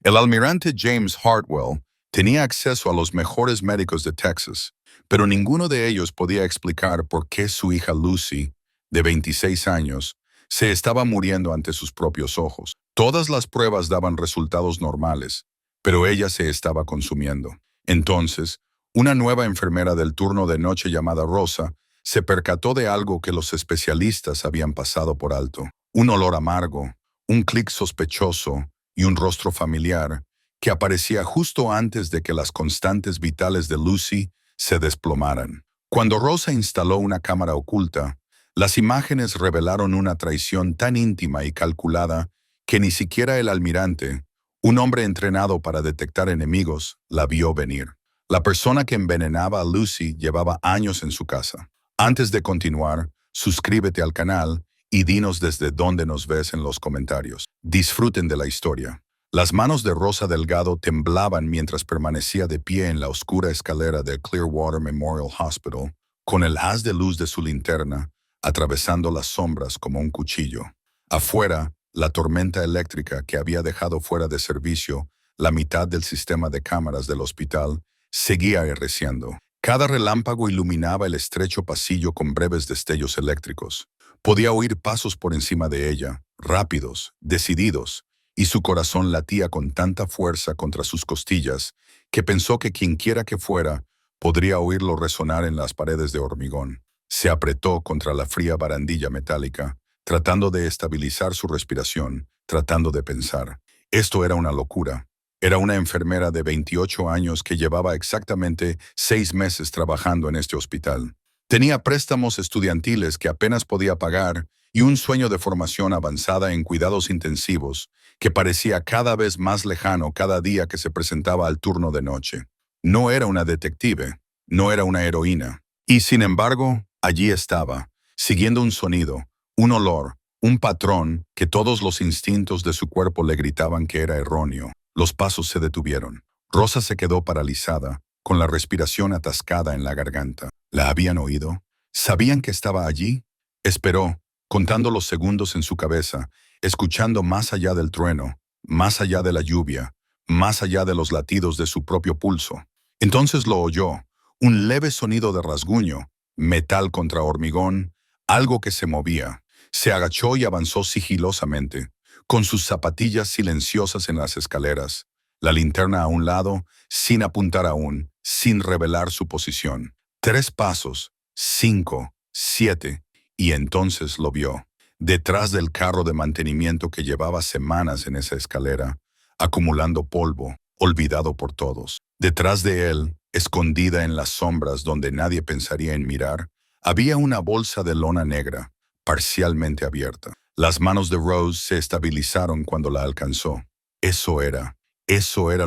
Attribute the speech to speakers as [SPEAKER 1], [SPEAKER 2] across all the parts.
[SPEAKER 1] El almirante James Hartwell tenía acceso a los mejores médicos de Texas, pero ninguno de ellos podía explicar por qué su hija Lucy, de 26 años, se estaba muriendo ante sus propios ojos. Todas las pruebas daban resultados normales, pero ella se estaba consumiendo. Entonces, una nueva enfermera del turno de noche llamada Rosa se percató de algo que los especialistas habían pasado por alto. Un olor amargo, un clic sospechoso y un rostro familiar que aparecía justo antes de que las constantes vitales de Lucy se desplomaran. Cuando Rosa instaló una cámara oculta, las imágenes revelaron una traición tan íntima y calculada que ni siquiera el almirante, un hombre entrenado para detectar enemigos, la vio venir. La persona que envenenaba a Lucy llevaba años en su casa. Antes de continuar, suscríbete al canal y dinos desde dónde nos ves en los comentarios. Disfruten de la historia. Las manos de Rosa Delgado temblaban mientras permanecía de pie en la oscura escalera del Clearwater Memorial Hospital, con el haz de luz de su linterna atravesando las sombras como un cuchillo. Afuera, la tormenta eléctrica que había dejado fuera de servicio la mitad del sistema de cámaras del hospital seguía arreciando. Cada relámpago iluminaba el estrecho pasillo con breves destellos eléctricos. Podía oír pasos por encima de ella, rápidos, decididos, y su corazón latía con tanta fuerza contra sus costillas que pensó que quienquiera que fuera podría oírlo resonar en las paredes de hormigón. Se apretó contra la fría barandilla metálica, tratando de estabilizar su respiración, tratando de pensar. Esto era una locura. Era una enfermera de 28 años que llevaba exactamente 6 meses trabajando en este hospital. Tenía préstamos estudiantiles que apenas podía pagar y un sueño de formación avanzada en cuidados intensivos que parecía cada vez más lejano cada día que se presentaba al turno de noche. No era una detective, no era una heroína. Y sin embargo, allí estaba, siguiendo un sonido, un olor, un patrón que todos los instintos de su cuerpo le gritaban que era erróneo. Los pasos se detuvieron. Rosa se quedó paralizada, con la respiración atascada en la garganta. ¿La habían oído? ¿Sabían que estaba allí? Esperó, contando los segundos en su cabeza, escuchando más allá del trueno, más allá de la lluvia, más allá de los latidos de su propio pulso. Entonces lo oyó, un leve sonido de rasguño, metal contra hormigón, algo que se movía. Se agachó y avanzó sigilosamente, con sus zapatillas silenciosas en las escaleras, la linterna a un lado, sin apuntar aún, sin revelar su posición. 3 pasos, 5, 7, y entonces lo vio. Detrás del carro de mantenimiento que llevaba semanas en esa escalera, acumulando polvo, olvidado por todos. Detrás de él, escondida en las sombras donde nadie pensaría en mirar, había una bolsa de lona negra, parcialmente abierta. Las manos de Rose se estabilizaron cuando la alcanzó. Eso era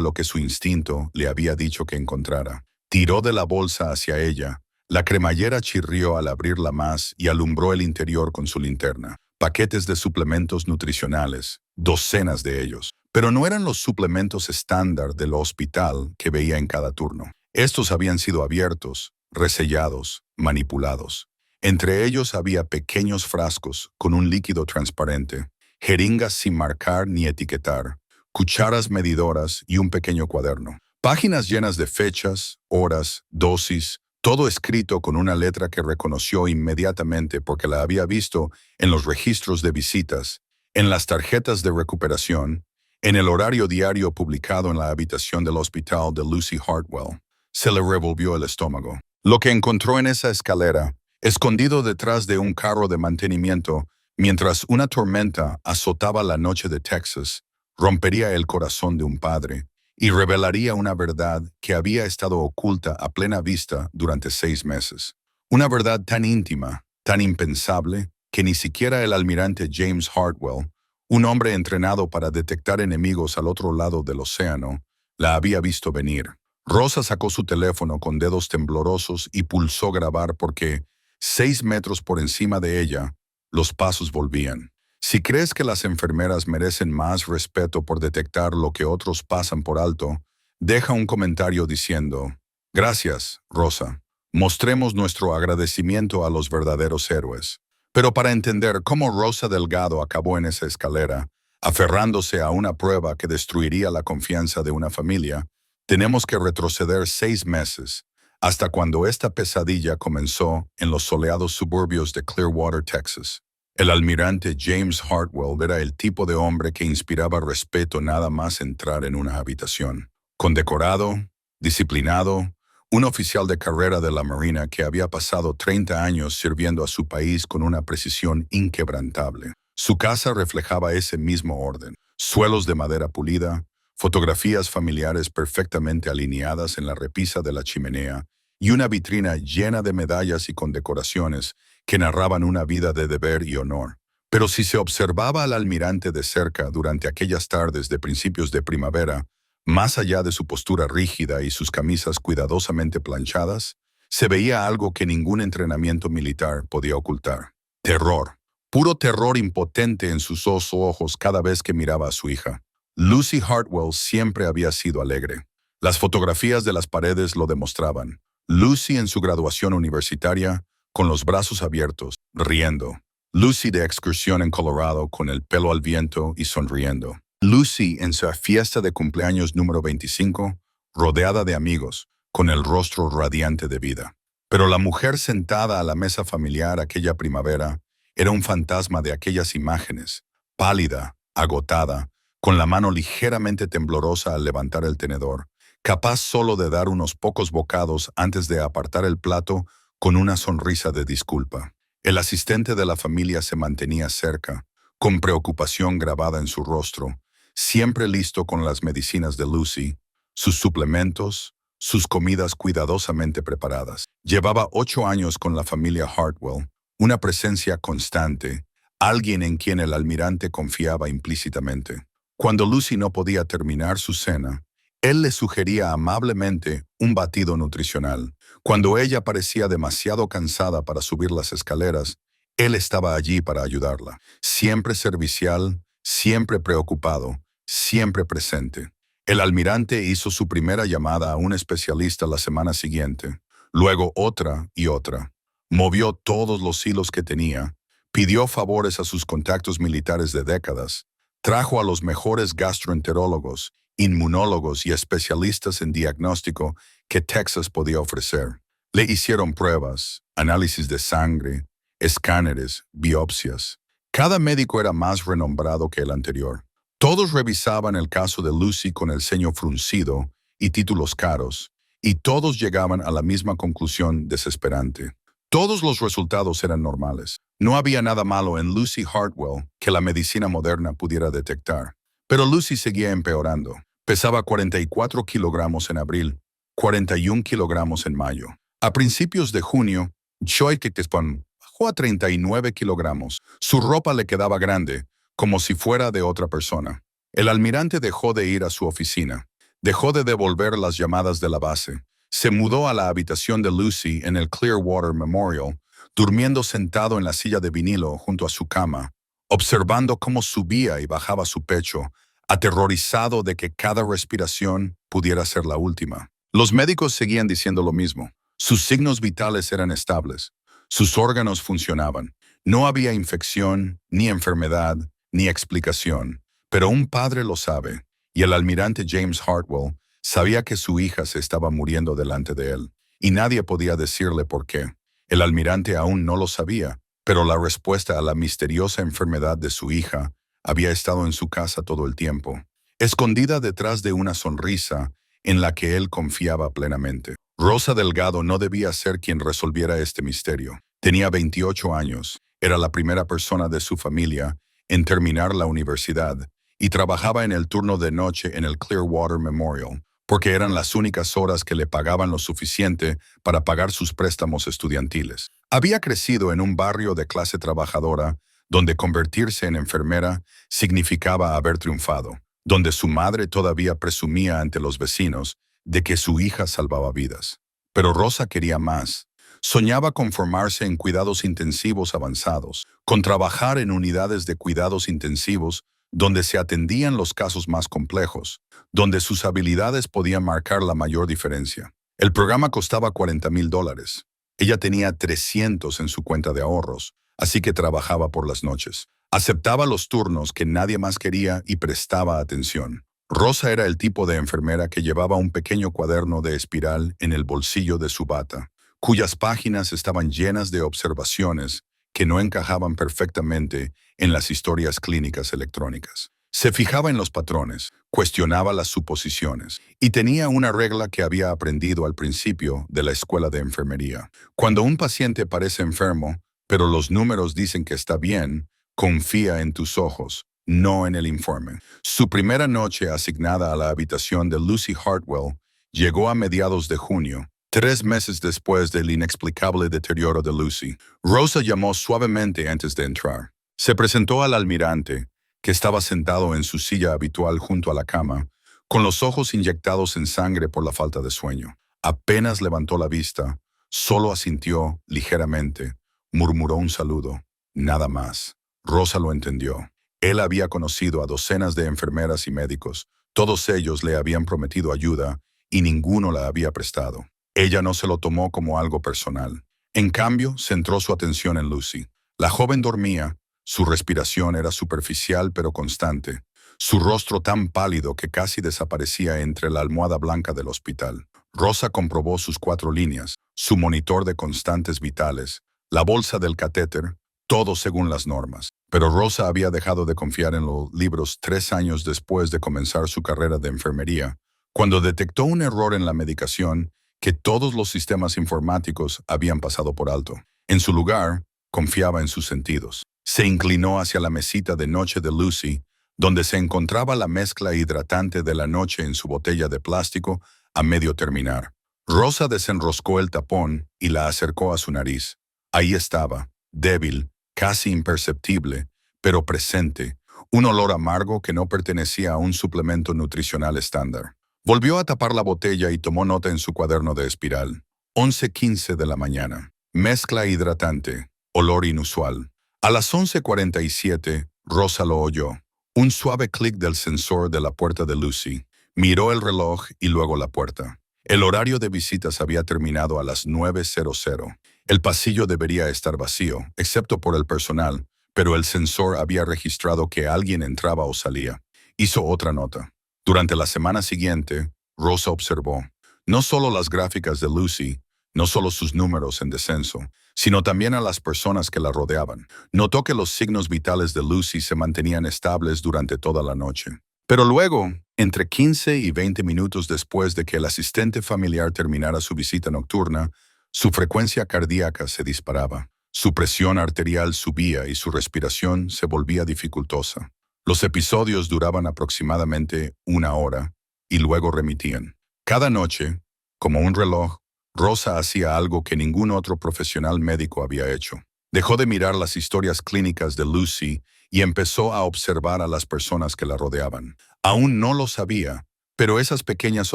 [SPEAKER 1] lo que su instinto le había dicho que encontrara. Tiró de la bolsa hacia ella. La cremallera chirrió al abrirla más y alumbró el interior con su linterna. Paquetes de suplementos nutricionales, docenas de ellos. Pero no eran los suplementos estándar del hospital que veía en cada turno. Estos habían sido abiertos, resellados, manipulados. Entre ellos había pequeños frascos con un líquido transparente, jeringas sin marcar ni etiquetar, cucharas medidoras y un pequeño cuaderno. Páginas llenas de fechas, horas, dosis, todo escrito con una letra que reconoció inmediatamente porque la había visto en los registros de visitas, en las tarjetas de recuperación, en el horario diario publicado en la habitación del hospital de Lucy Hartwell. Se le revolvió el estómago. Lo que encontró en esa escalera, escondido detrás de un carro de mantenimiento, mientras una tormenta azotaba la noche de Texas, rompería el corazón de un padre y revelaría una verdad que había estado oculta a plena vista durante 6 meses. Una verdad tan íntima, tan impensable, que ni siquiera el almirante James Hartwell, un hombre entrenado para detectar enemigos al otro lado del océano, la había visto venir. Rosa sacó su teléfono con dedos temblorosos y pulsó grabar porque, 6 metros por encima de ella, los pasos volvían. Si crees que las enfermeras merecen más respeto por detectar lo que otros pasan por alto, deja un comentario diciendo: «Gracias, Rosa. Mostremos nuestro agradecimiento a los verdaderos héroes». Pero para entender cómo Rosa Delgado acabó en esa escalera, Aferrándose a una prueba que destruiría la confianza de una familia, tenemos que retroceder 6 meses, hasta cuando esta pesadilla comenzó en los soleados suburbios de Clearwater, Texas. El almirante James Hartwell era el tipo de hombre que inspiraba respeto nada más entrar en una habitación. Condecorado, disciplinado, un oficial de carrera de la Marina que había pasado 30 años sirviendo a su país con una precisión inquebrantable. Su casa reflejaba ese mismo orden. Suelos de madera pulida, fotografías familiares perfectamente alineadas en la repisa de la chimenea y una vitrina llena de medallas y condecoraciones que narraban una vida de deber y honor. Pero si se observaba al almirante de cerca durante aquellas tardes de principios de primavera, más allá de su postura rígida y sus camisas cuidadosamente planchadas, se veía algo que ningún entrenamiento militar podía ocultar. Terror. Puro terror impotente en sus dos ojos cada vez que miraba a su hija. Lucy Hartwell siempre había sido alegre. Las fotografías de las paredes lo demostraban. Lucy en su graduación universitaria, con los brazos abiertos, riendo. Lucy de excursión en Colorado con el pelo al viento y sonriendo. Lucy en su fiesta de cumpleaños número 25, rodeada de amigos, con el rostro radiante de vida. Pero la mujer sentada a la mesa familiar aquella primavera era un fantasma de aquellas imágenes, pálida, agotada, con la mano ligeramente temblorosa al levantar el tenedor, capaz solo de dar unos pocos bocados antes de apartar el plato con una sonrisa de disculpa. El asistente de la familia se mantenía cerca, con preocupación grabada en su rostro, siempre listo con las medicinas de Lucy, sus suplementos, sus comidas cuidadosamente preparadas. Llevaba 8 años con la familia Hartwell, una presencia constante, alguien en quien el almirante confiaba implícitamente. Cuando Lucy no podía terminar su cena, él le sugería amablemente un batido nutricional. Cuando ella parecía demasiado cansada para subir las escaleras, él estaba allí para ayudarla, siempre servicial, siempre preocupado, siempre presente. El almirante hizo su primera llamada a un especialista la semana siguiente, luego otra y otra. Movió todos los hilos que tenía, pidió favores a sus contactos militares de décadas, trajo a los mejores gastroenterólogos, inmunólogos y especialistas en diagnóstico que Texas podía ofrecer. Le hicieron pruebas, análisis de sangre, escáneres, biopsias. Cada médico era más renombrado que el anterior. Todos revisaban el caso de Lucy con el ceño fruncido y títulos caros, y todos llegaban a la misma conclusión desesperante. Todos los resultados eran normales. No había nada malo en Lucy Hartwell que la medicina moderna pudiera detectar. Pero Lucy seguía empeorando. Pesaba 44 kilogramos en abril, 41 kilogramos en mayo. A principios de junio, Joy Kickespon bajó a 39 kilogramos. Su ropa le quedaba grande, como si fuera de otra persona. El almirante dejó de ir a su oficina. Dejó de devolver las llamadas de la base. Se mudó a la habitación de Lucy en el Clearwater Memorial, durmiendo sentado en la silla de vinilo junto a su cama, observando cómo subía y bajaba su pecho, aterrorizado de que cada respiración pudiera ser la última. Los médicos seguían diciendo lo mismo. Sus signos vitales eran estables. Sus órganos funcionaban. No había infección, ni enfermedad, ni explicación. Pero un padre lo sabe, y el almirante James Hartwell sabía que su hija se estaba muriendo delante de él, y nadie podía decirle por qué. El almirante aún no lo sabía, pero la respuesta a la misteriosa enfermedad de su hija había estado en su casa todo el tiempo, escondida detrás de una sonrisa en la que él confiaba plenamente. Rosa Delgado no debía ser quien resolviera este misterio. Tenía 28 años, era la primera persona de su familia en terminar la universidad y trabajaba en el turno de noche en el Clearwater Memorial, porque eran las únicas horas que le pagaban lo suficiente para pagar sus préstamos estudiantiles. Había crecido en un barrio de clase trabajadora, donde convertirse en enfermera significaba haber triunfado, donde su madre todavía presumía ante los vecinos de que su hija salvaba vidas. Pero Rosa quería más. Soñaba con formarse en cuidados intensivos avanzados, con trabajar en unidades de cuidados intensivos donde se atendían los casos más complejos, donde sus habilidades podían marcar la mayor diferencia. El programa costaba $40,000. Ella tenía 300 en su cuenta de ahorros, así que trabajaba por las noches. Aceptaba los turnos que nadie más quería y prestaba atención. Rosa era el tipo de enfermera que llevaba un pequeño cuaderno de espiral en el bolsillo de su bata, cuyas páginas estaban llenas de observaciones que no encajaban perfectamente en las historias clínicas electrónicas. Se fijaba en los patrones, cuestionaba las suposiciones y tenía una regla que había aprendido al principio de la escuela de enfermería. Cuando un paciente parece enfermo, pero los números dicen que está bien, confía en tus ojos, no en el informe. Su primera noche asignada a la habitación de Lucy Hartwell llegó a mediados de junio, 3 meses después del inexplicable deterioro de Lucy. Rosa llamó suavemente antes de entrar. Se presentó al almirante, que estaba sentado en su silla habitual junto a la cama, con los ojos inyectados en sangre por la falta de sueño. Apenas levantó la vista, solo asintió ligeramente, murmuró un saludo, nada más. Rosa lo entendió. Él había conocido a docenas de enfermeras y médicos. Todos ellos le habían prometido ayuda y ninguno la había prestado. Ella no se lo tomó como algo personal. En cambio, centró su atención en Lucy. La joven dormía, su respiración era superficial pero constante, su rostro tan pálido que casi desaparecía entre la almohada blanca del hospital. Rosa comprobó sus 4 líneas, su monitor de constantes vitales, la bolsa del catéter, todo según las normas. Pero Rosa había dejado de confiar en los libros 3 años después de comenzar su carrera de enfermería, cuando detectó un error en la medicación que todos los sistemas informáticos habían pasado por alto. En su lugar, confiaba en sus sentidos. Se inclinó hacia la mesita de noche de Lucy, donde se encontraba la mezcla hidratante de la noche en su botella de plástico a medio terminar. Rosa desenroscó el tapón y la acercó a su nariz. Ahí estaba, débil, casi imperceptible, pero presente, un olor amargo que no pertenecía a un suplemento nutricional estándar. Volvió a tapar la botella y tomó nota en su cuaderno de espiral. 11:15 de la mañana. Mezcla hidratante. Olor inusual. A las 11:47, Rosa lo oyó. Un suave clic del sensor de la puerta de Lucy. Miró el reloj y luego la puerta. El horario de visitas había terminado a las 9:00. El pasillo debería estar vacío, excepto por el personal, pero el sensor había registrado que alguien entraba o salía. Hizo otra nota. Durante la semana siguiente, Rosa observó no solo las gráficas de Lucy, no solo sus números en descenso, sino también a las personas que la rodeaban. Notó que los signos vitales de Lucy se mantenían estables durante toda la noche. Pero luego, entre 15 y 20 minutos después de que el asistente familiar terminara su visita nocturna, su frecuencia cardíaca se disparaba. Su presión arterial subía y su respiración se volvía dificultosa. Los episodios duraban aproximadamente 1 hora y luego remitían. Cada noche, como un reloj, Rosa hacía algo que ningún otro profesional médico había hecho. Dejó de mirar las historias clínicas de Lucy y empezó a observar a las personas que la rodeaban. Aún no lo sabía, pero esas pequeñas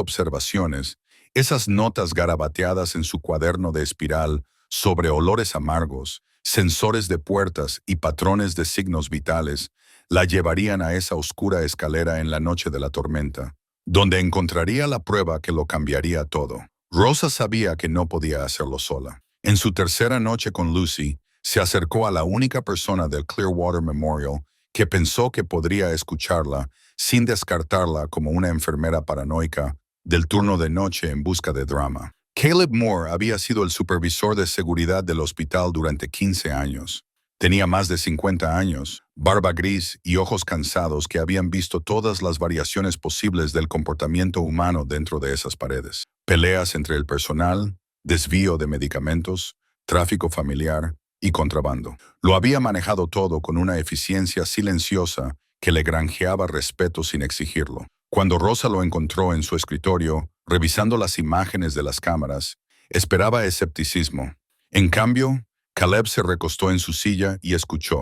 [SPEAKER 1] observaciones, esas notas garabateadas en su cuaderno de espiral sobre olores amargos, sensores de puertas y patrones de signos vitales, la llevarían a esa oscura escalera en la noche de la tormenta, donde encontraría la prueba que lo cambiaría todo. Rosa sabía que no podía hacerlo sola. En su tercera noche con Lucy, se acercó a la única persona del Clearwater Memorial que pensó que podría escucharla sin descartarla como una enfermera paranoica del turno de noche en busca de drama. Caleb Moore había sido el supervisor de seguridad del hospital durante 15 años. Tenía más de 50 años, barba gris y ojos cansados que habían visto todas las variaciones posibles del comportamiento humano dentro de esas paredes. Peleas entre el personal, desvío de medicamentos, tráfico familiar y contrabando. Lo había manejado todo con una eficiencia silenciosa que le granjeaba respeto sin exigirlo. Cuando Rosa lo encontró en su escritorio, revisando las imágenes de las cámaras, esperaba escepticismo. En cambio, Caleb se recostó en su silla y escuchó.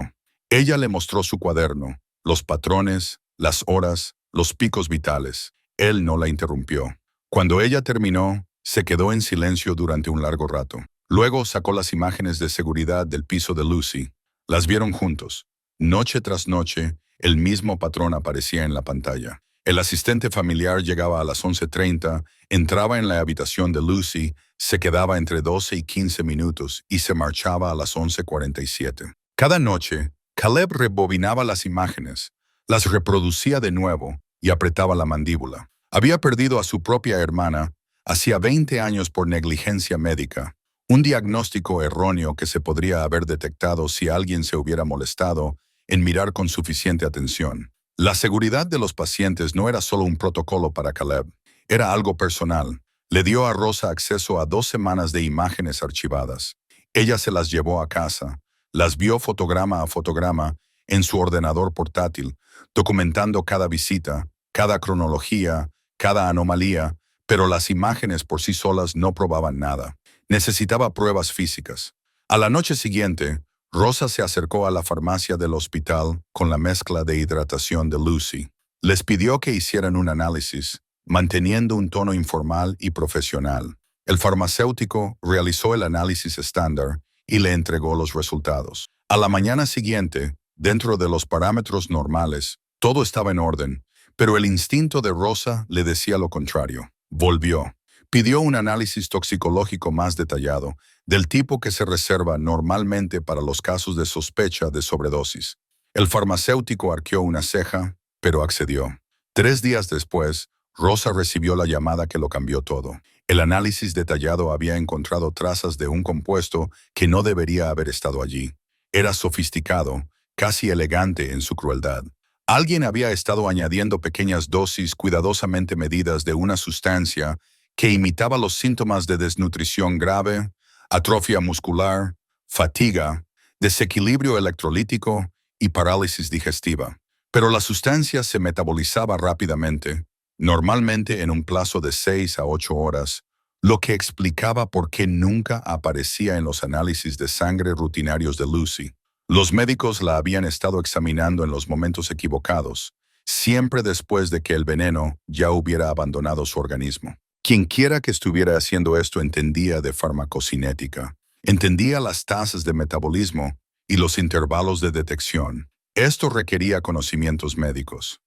[SPEAKER 1] Ella le mostró su cuaderno, los patrones, las horas, los picos vitales. Él no la interrumpió. Cuando ella terminó, se quedó en silencio durante un largo rato. Luego sacó las imágenes de seguridad del piso de Lucy. Las vieron juntos. Noche tras noche, el mismo patrón aparecía en la pantalla. El asistente familiar llegaba a las 11:30, entraba en la habitación de Lucy, se quedaba entre 12 y 15 minutos y se marchaba a las 11:47. Cada noche, Caleb rebobinaba las imágenes, las reproducía de nuevo y apretaba la mandíbula. Había perdido a su propia hermana hacía 20 años por negligencia médica, un diagnóstico erróneo que se podría haber detectado si alguien se hubiera molestado en mirar con suficiente atención. La seguridad de los pacientes no era solo un protocolo para Caleb, era algo personal. Le dio a Rosa acceso a 2 semanas de imágenes archivadas. Ella se las llevó a casa, las vio fotograma a fotograma en su ordenador portátil, documentando cada visita, cada cronología, cada anomalía, pero las imágenes por sí solas no probaban nada. Necesitaba pruebas físicas. A la noche siguiente, Rosa se acercó a la farmacia del hospital con la mezcla de hidratación de Lucy. Les pidió que hicieran un análisis, manteniendo un tono informal y profesional. El farmacéutico realizó el análisis estándar y le entregó los resultados. A la mañana siguiente, dentro de los parámetros normales, todo estaba en orden, pero el instinto de Rosa le decía lo contrario. Volvió. Pidió un análisis toxicológico más detallado, del tipo que se reserva normalmente para los casos de sospecha de sobredosis. El farmacéutico arqueó una ceja, pero accedió. 3 días después, Rosa recibió la llamada que lo cambió todo. El análisis detallado había encontrado trazas de un compuesto que no debería haber estado allí. Era sofisticado, casi elegante en su crueldad. Alguien había estado añadiendo pequeñas dosis cuidadosamente medidas de una sustancia que imitaba los síntomas de desnutrición grave, atrofia muscular, fatiga, desequilibrio electrolítico y parálisis digestiva. Pero la sustancia se metabolizaba rápidamente, normalmente en un plazo de 6 a 8 horas, lo que explicaba por qué nunca aparecía en los análisis de sangre rutinarios de Lucy. Los médicos la habían estado examinando en los momentos equivocados, siempre después de que el veneno ya hubiera abandonado su organismo. Quienquiera que estuviera haciendo esto entendía de farmacocinética, entendía las tasas de metabolismo y los intervalos de detección. Esto requería conocimientos médicos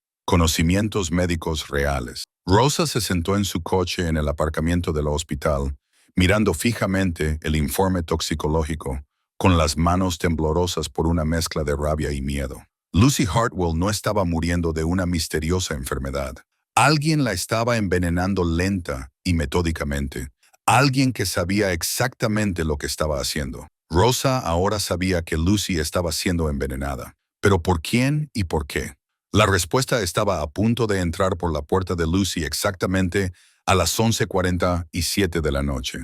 [SPEAKER 1] reales. Rosa se sentó en su coche en el aparcamiento del hospital, mirando fijamente el informe toxicológico, con las manos temblorosas por una mezcla de rabia y miedo. Lucy Hartwell no estaba muriendo de una misteriosa enfermedad. Alguien la estaba envenenando lenta y metódicamente. Alguien que sabía exactamente lo que estaba haciendo. Rosa ahora sabía que Lucy estaba siendo envenenada. ¿Pero por quién y por qué? La respuesta estaba a punto de entrar por la puerta de Lucy exactamente a las 11:47 de la noche.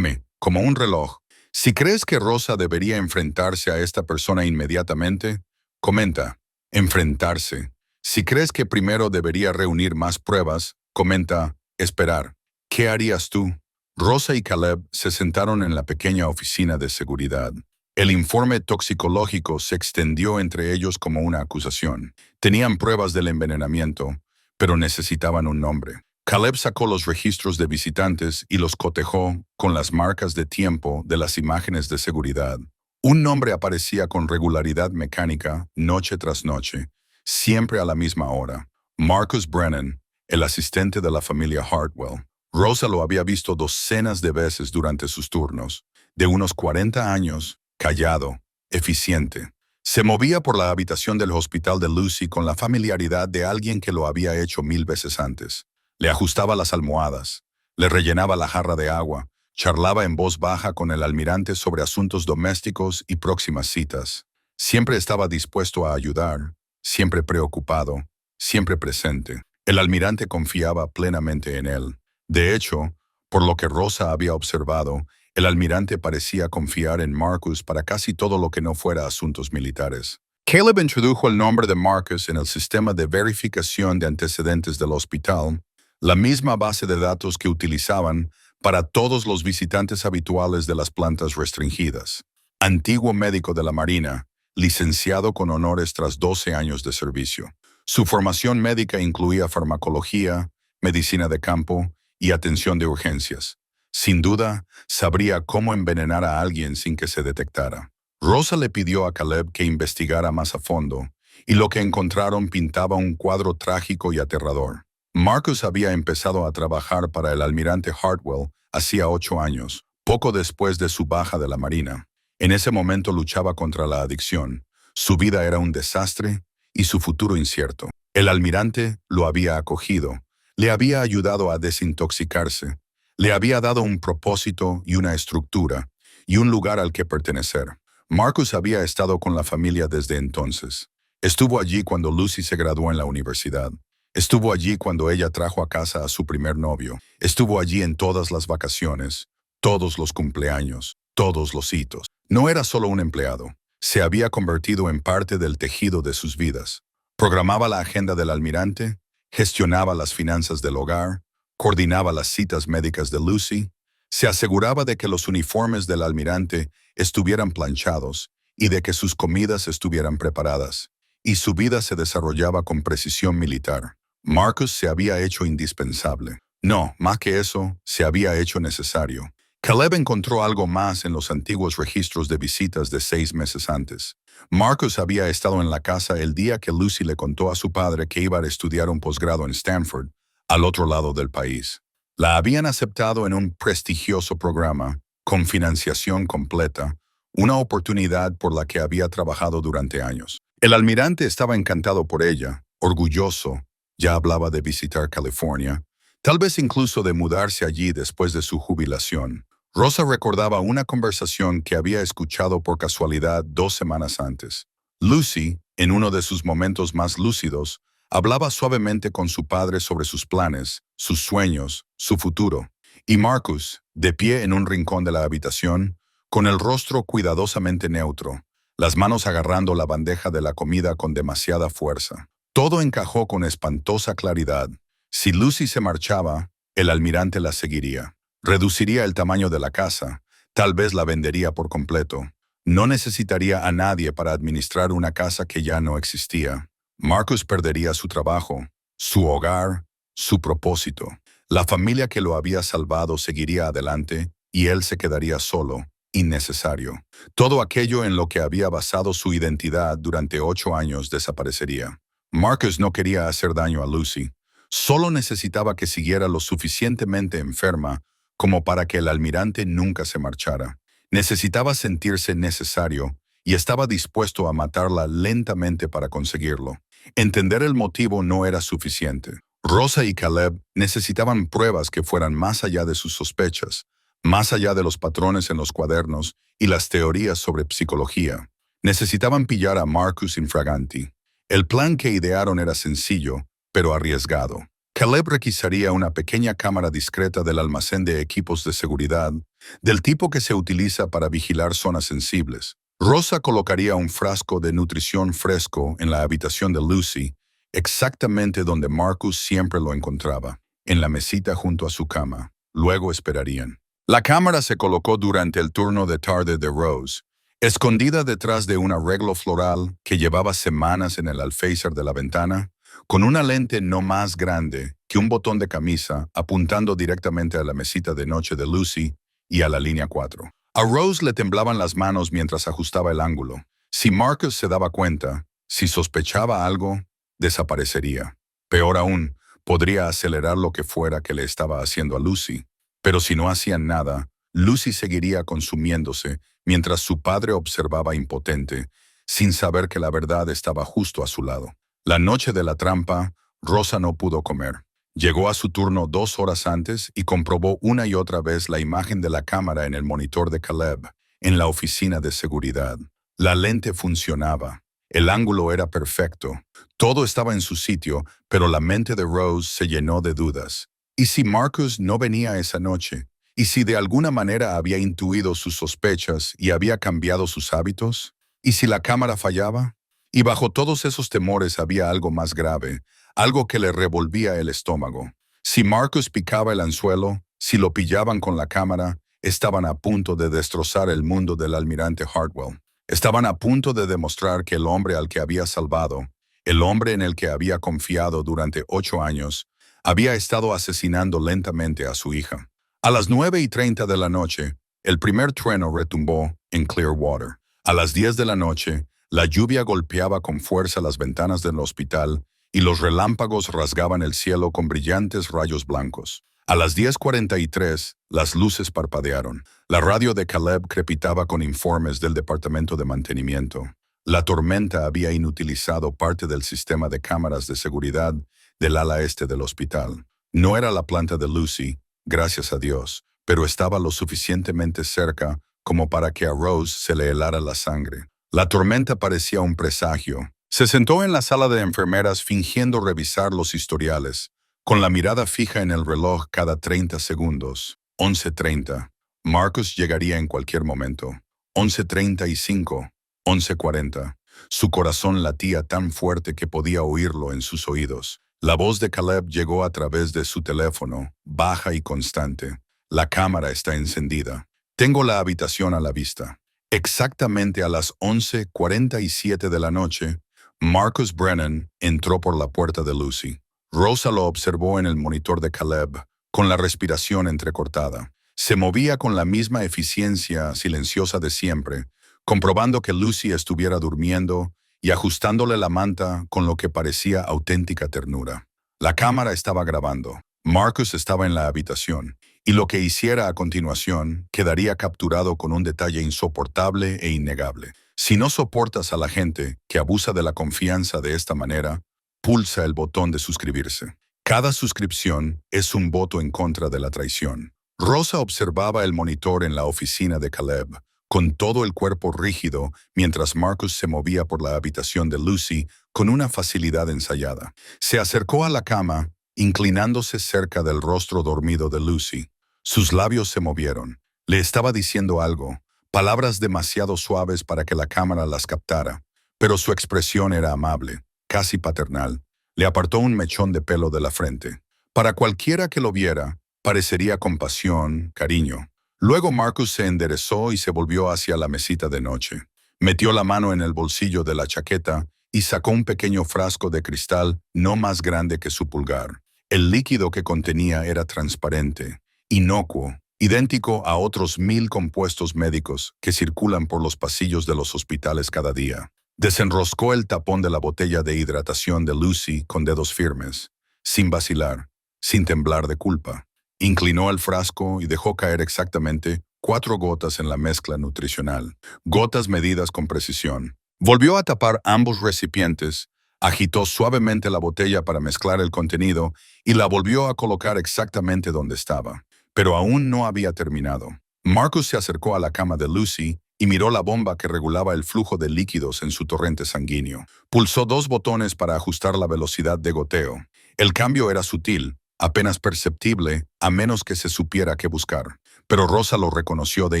[SPEAKER 1] Como un reloj. Si crees que Rosa debería enfrentarse a esta persona inmediatamente, comenta, enfrentarse. Si crees que primero debería reunir más pruebas, comenta, esperar. ¿Qué harías tú? Rosa y Caleb se sentaron en la pequeña oficina de seguridad. El informe toxicológico se extendió entre ellos como una acusación. Tenían pruebas del envenenamiento, pero necesitaban un nombre. Caleb sacó los registros de visitantes y los cotejó con las marcas de tiempo de las imágenes de seguridad. Un nombre aparecía con regularidad mecánica, noche tras noche, siempre a la misma hora. Marcus Brennan, el asistente de la familia Hartwell. Rosa lo había visto docenas de veces durante sus turnos. De unos 40 años, callado, eficiente. Se movía por la habitación del hospital de Lucy con la familiaridad de alguien que lo había hecho 1000 veces antes. Le ajustaba las almohadas, le rellenaba la jarra de agua, charlaba en voz baja con el almirante sobre asuntos domésticos y próximas citas. Siempre estaba dispuesto a ayudar, siempre preocupado, siempre presente. El almirante confiaba plenamente en él. De hecho, por lo que Rosa había observado, el almirante parecía confiar en Marcus para casi todo lo que no fuera asuntos militares. Caleb introdujo el nombre de Marcus en el sistema de verificación de antecedentes del hospital, la misma base de datos que utilizaban para todos los visitantes habituales de las plantas restringidas. Antiguo médico de la Marina, licenciado con honores tras 12 años de servicio. Su formación médica incluía farmacología, medicina de campo y atención de urgencias. Sin duda, sabría cómo envenenar a alguien sin que se detectara. Rosa le pidió a Caleb que investigara más a fondo, y lo que encontraron pintaba un cuadro trágico y aterrador. Marcus había empezado a trabajar para el almirante Hartwell hacía 8 años, poco después de su baja de la Marina. En ese momento luchaba contra la adicción. Su vida era un desastre y su futuro incierto. El almirante lo había acogido, le había ayudado a desintoxicarse, le había dado un propósito y una estructura, y un lugar al que pertenecer. Marcus había estado con la familia desde entonces. Estuvo allí cuando Lucy se graduó en la universidad. Estuvo allí cuando ella trajo a casa a su primer novio. Estuvo allí en todas las vacaciones, todos los cumpleaños, todos los hitos. No era solo un empleado. Se había convertido en parte del tejido de sus vidas. Programaba la agenda del almirante, gestionaba las finanzas del hogar, coordinaba las citas médicas de Lucy, se aseguraba de que los uniformes del almirante estuvieran planchados y de que sus comidas estuvieran preparadas, y su vida se desarrollaba con precisión militar. Marcus se había hecho indispensable. No, más que eso, se había hecho necesario. Caleb encontró algo más en los antiguos registros de visitas de 6 meses antes. Marcus había estado en la casa el día que Lucy le contó a su padre que iba a estudiar un posgrado en Stanford, al otro lado del país. La habían aceptado en un prestigioso programa, con financiación completa, una oportunidad por la que había trabajado durante años. El almirante estaba encantado por ella, orgulloso, ya hablaba de visitar California, tal vez incluso de mudarse allí después de su jubilación. Rosa recordaba una conversación que había escuchado por casualidad 2 semanas antes. Lucy, en uno de sus momentos más lúcidos, hablaba suavemente con su padre sobre sus planes, sus sueños, su futuro. Y Marcus, de pie en un rincón de la habitación, con el rostro cuidadosamente neutro, las manos agarrando la bandeja de la comida con demasiada fuerza. Todo encajó con espantosa claridad. Si Lucy se marchaba, el almirante la seguiría. Reduciría el tamaño de la casa, tal vez la vendería por completo. No necesitaría a nadie para administrar una casa que ya no existía. Marcus perdería su trabajo, su hogar, su propósito. La familia que lo había salvado seguiría adelante y él se quedaría solo, innecesario. Todo aquello en lo que había basado su identidad durante 8 años desaparecería. Marcus no quería hacer daño a Lucy. Solo necesitaba que siguiera lo suficientemente enferma como para que el almirante nunca se marchara. Necesitaba sentirse necesario y estaba dispuesto a matarla lentamente para conseguirlo. Entender el motivo no era suficiente. Rosa y Caleb necesitaban pruebas que fueran más allá de sus sospechas, más allá de los patrones en los cuadernos y las teorías sobre psicología. Necesitaban pillar a Marcus infraganti. El plan que idearon era sencillo, pero arriesgado. Caleb requisaría una pequeña cámara discreta del almacén de equipos de seguridad, del tipo que se utiliza para vigilar zonas sensibles. Rosa colocaría un frasco de nutrición fresco en la habitación de Lucy, exactamente donde Marcus siempre lo encontraba, en la mesita junto a su cama. Luego esperarían. La cámara se colocó durante el turno de tarde de Rose, escondida detrás de un arreglo floral que llevaba semanas en el alféizar de la ventana, con una lente no más grande que un botón de camisa apuntando directamente a la mesita de noche de Lucy y a la línea 4. A Rose le temblaban las manos mientras ajustaba el ángulo. Si Marcus se daba cuenta, si sospechaba algo, desaparecería. Peor aún, podría acelerar lo que fuera que le estaba haciendo a Lucy. Pero si no hacían nada, Lucy seguiría consumiéndose mientras su padre observaba impotente, sin saber que la verdad estaba justo a su lado. La noche de la trampa, Rosa no pudo comer. Llegó a su turno 2 horas antes y comprobó una y otra vez la imagen de la cámara en el monitor de Caleb, en la oficina de seguridad. La lente funcionaba. El ángulo era perfecto. Todo estaba en su sitio, pero la mente de Rose se llenó de dudas. ¿Y si Marcus no venía esa noche? ¿Y si de alguna manera había intuido sus sospechas y había cambiado sus hábitos? ¿Y si la cámara fallaba? Y bajo todos esos temores había algo más grave, algo que le revolvía el estómago. Si Marcus picaba el anzuelo, si lo pillaban con la cámara, estaban a punto de destrozar el mundo del almirante Hartwell. Estaban a punto de demostrar que el hombre al que había salvado, el hombre en el que había confiado durante 8 años, había estado asesinando lentamente a su hija. A las 9:30 de la noche, el primer trueno retumbó en Clearwater. A las 10 de la noche, la lluvia golpeaba con fuerza las ventanas del hospital y los relámpagos rasgaban el cielo con brillantes rayos blancos. A las 10:43, las luces parpadearon. La radio de Caleb crepitaba con informes del departamento de mantenimiento. La tormenta había inutilizado parte del sistema de cámaras de seguridad del ala este del hospital. No era la planta de Lucy, gracias a Dios, pero estaba lo suficientemente cerca como para que a Rose se le helara la sangre. La tormenta parecía un presagio. Se sentó en la sala de enfermeras fingiendo revisar los historiales, con la mirada fija en el reloj cada 30 segundos. 11:30. Marcus llegaría en cualquier momento. 11:35. 11:40. Su corazón latía tan fuerte que podía oírlo en sus oídos. La voz de Caleb llegó a través de su teléfono, baja y constante. La cámara está encendida. Tengo la habitación a la vista. Exactamente a las 11:47 de la noche, Marcus Brennan entró por la puerta de Lucy. Rosa lo observó en el monitor de Caleb, con la respiración entrecortada. Se movía con la misma eficiencia silenciosa de siempre, comprobando que Lucy estuviera durmiendo y ajustándole la manta con lo que parecía auténtica ternura. La cámara estaba grabando. Marcus estaba en la habitación, y lo que hiciera a continuación quedaría capturado con un detalle insoportable e innegable. Si no soportas a la gente que abusa de la confianza de esta manera, pulsa el botón de suscribirse. Cada suscripción es un voto en contra de la traición. Rosa observaba el monitor en la oficina de Caleb, con todo el cuerpo rígido, mientras Marcus se movía por la habitación de Lucy con una facilidad ensayada. Se acercó a la cama, inclinándose cerca del rostro dormido de Lucy. Sus labios se movieron. Le estaba diciendo algo, palabras demasiado suaves para que la cámara las captara, pero su expresión era amable, casi paternal. Le apartó un mechón de pelo de la frente. Para cualquiera que lo viera, parecería compasión, cariño. Luego Marcus se enderezó y se volvió hacia la mesita de noche. Metió la mano en el bolsillo de la chaqueta y sacó un pequeño frasco de cristal no más grande que su pulgar. El líquido que contenía era transparente, inocuo, idéntico a otros 1000 compuestos médicos que circulan por los pasillos de los hospitales cada día. Desenroscó el tapón de la botella de hidratación de Lucy con dedos firmes, sin vacilar, sin temblar de culpa. Inclinó el frasco y dejó caer exactamente 4 gotas en la mezcla nutricional, gotas medidas con precisión. Volvió a tapar ambos recipientes, agitó suavemente la botella para mezclar el contenido y la volvió a colocar exactamente donde estaba. Pero aún no había terminado. Marcus se acercó a la cama de Lucy y miró la bomba que regulaba el flujo de líquidos en su torrente sanguíneo. Pulsó 2 botones para ajustar la velocidad de goteo. El cambio era sutil, apenas perceptible, a menos que se supiera qué buscar. Pero Rosa lo reconoció de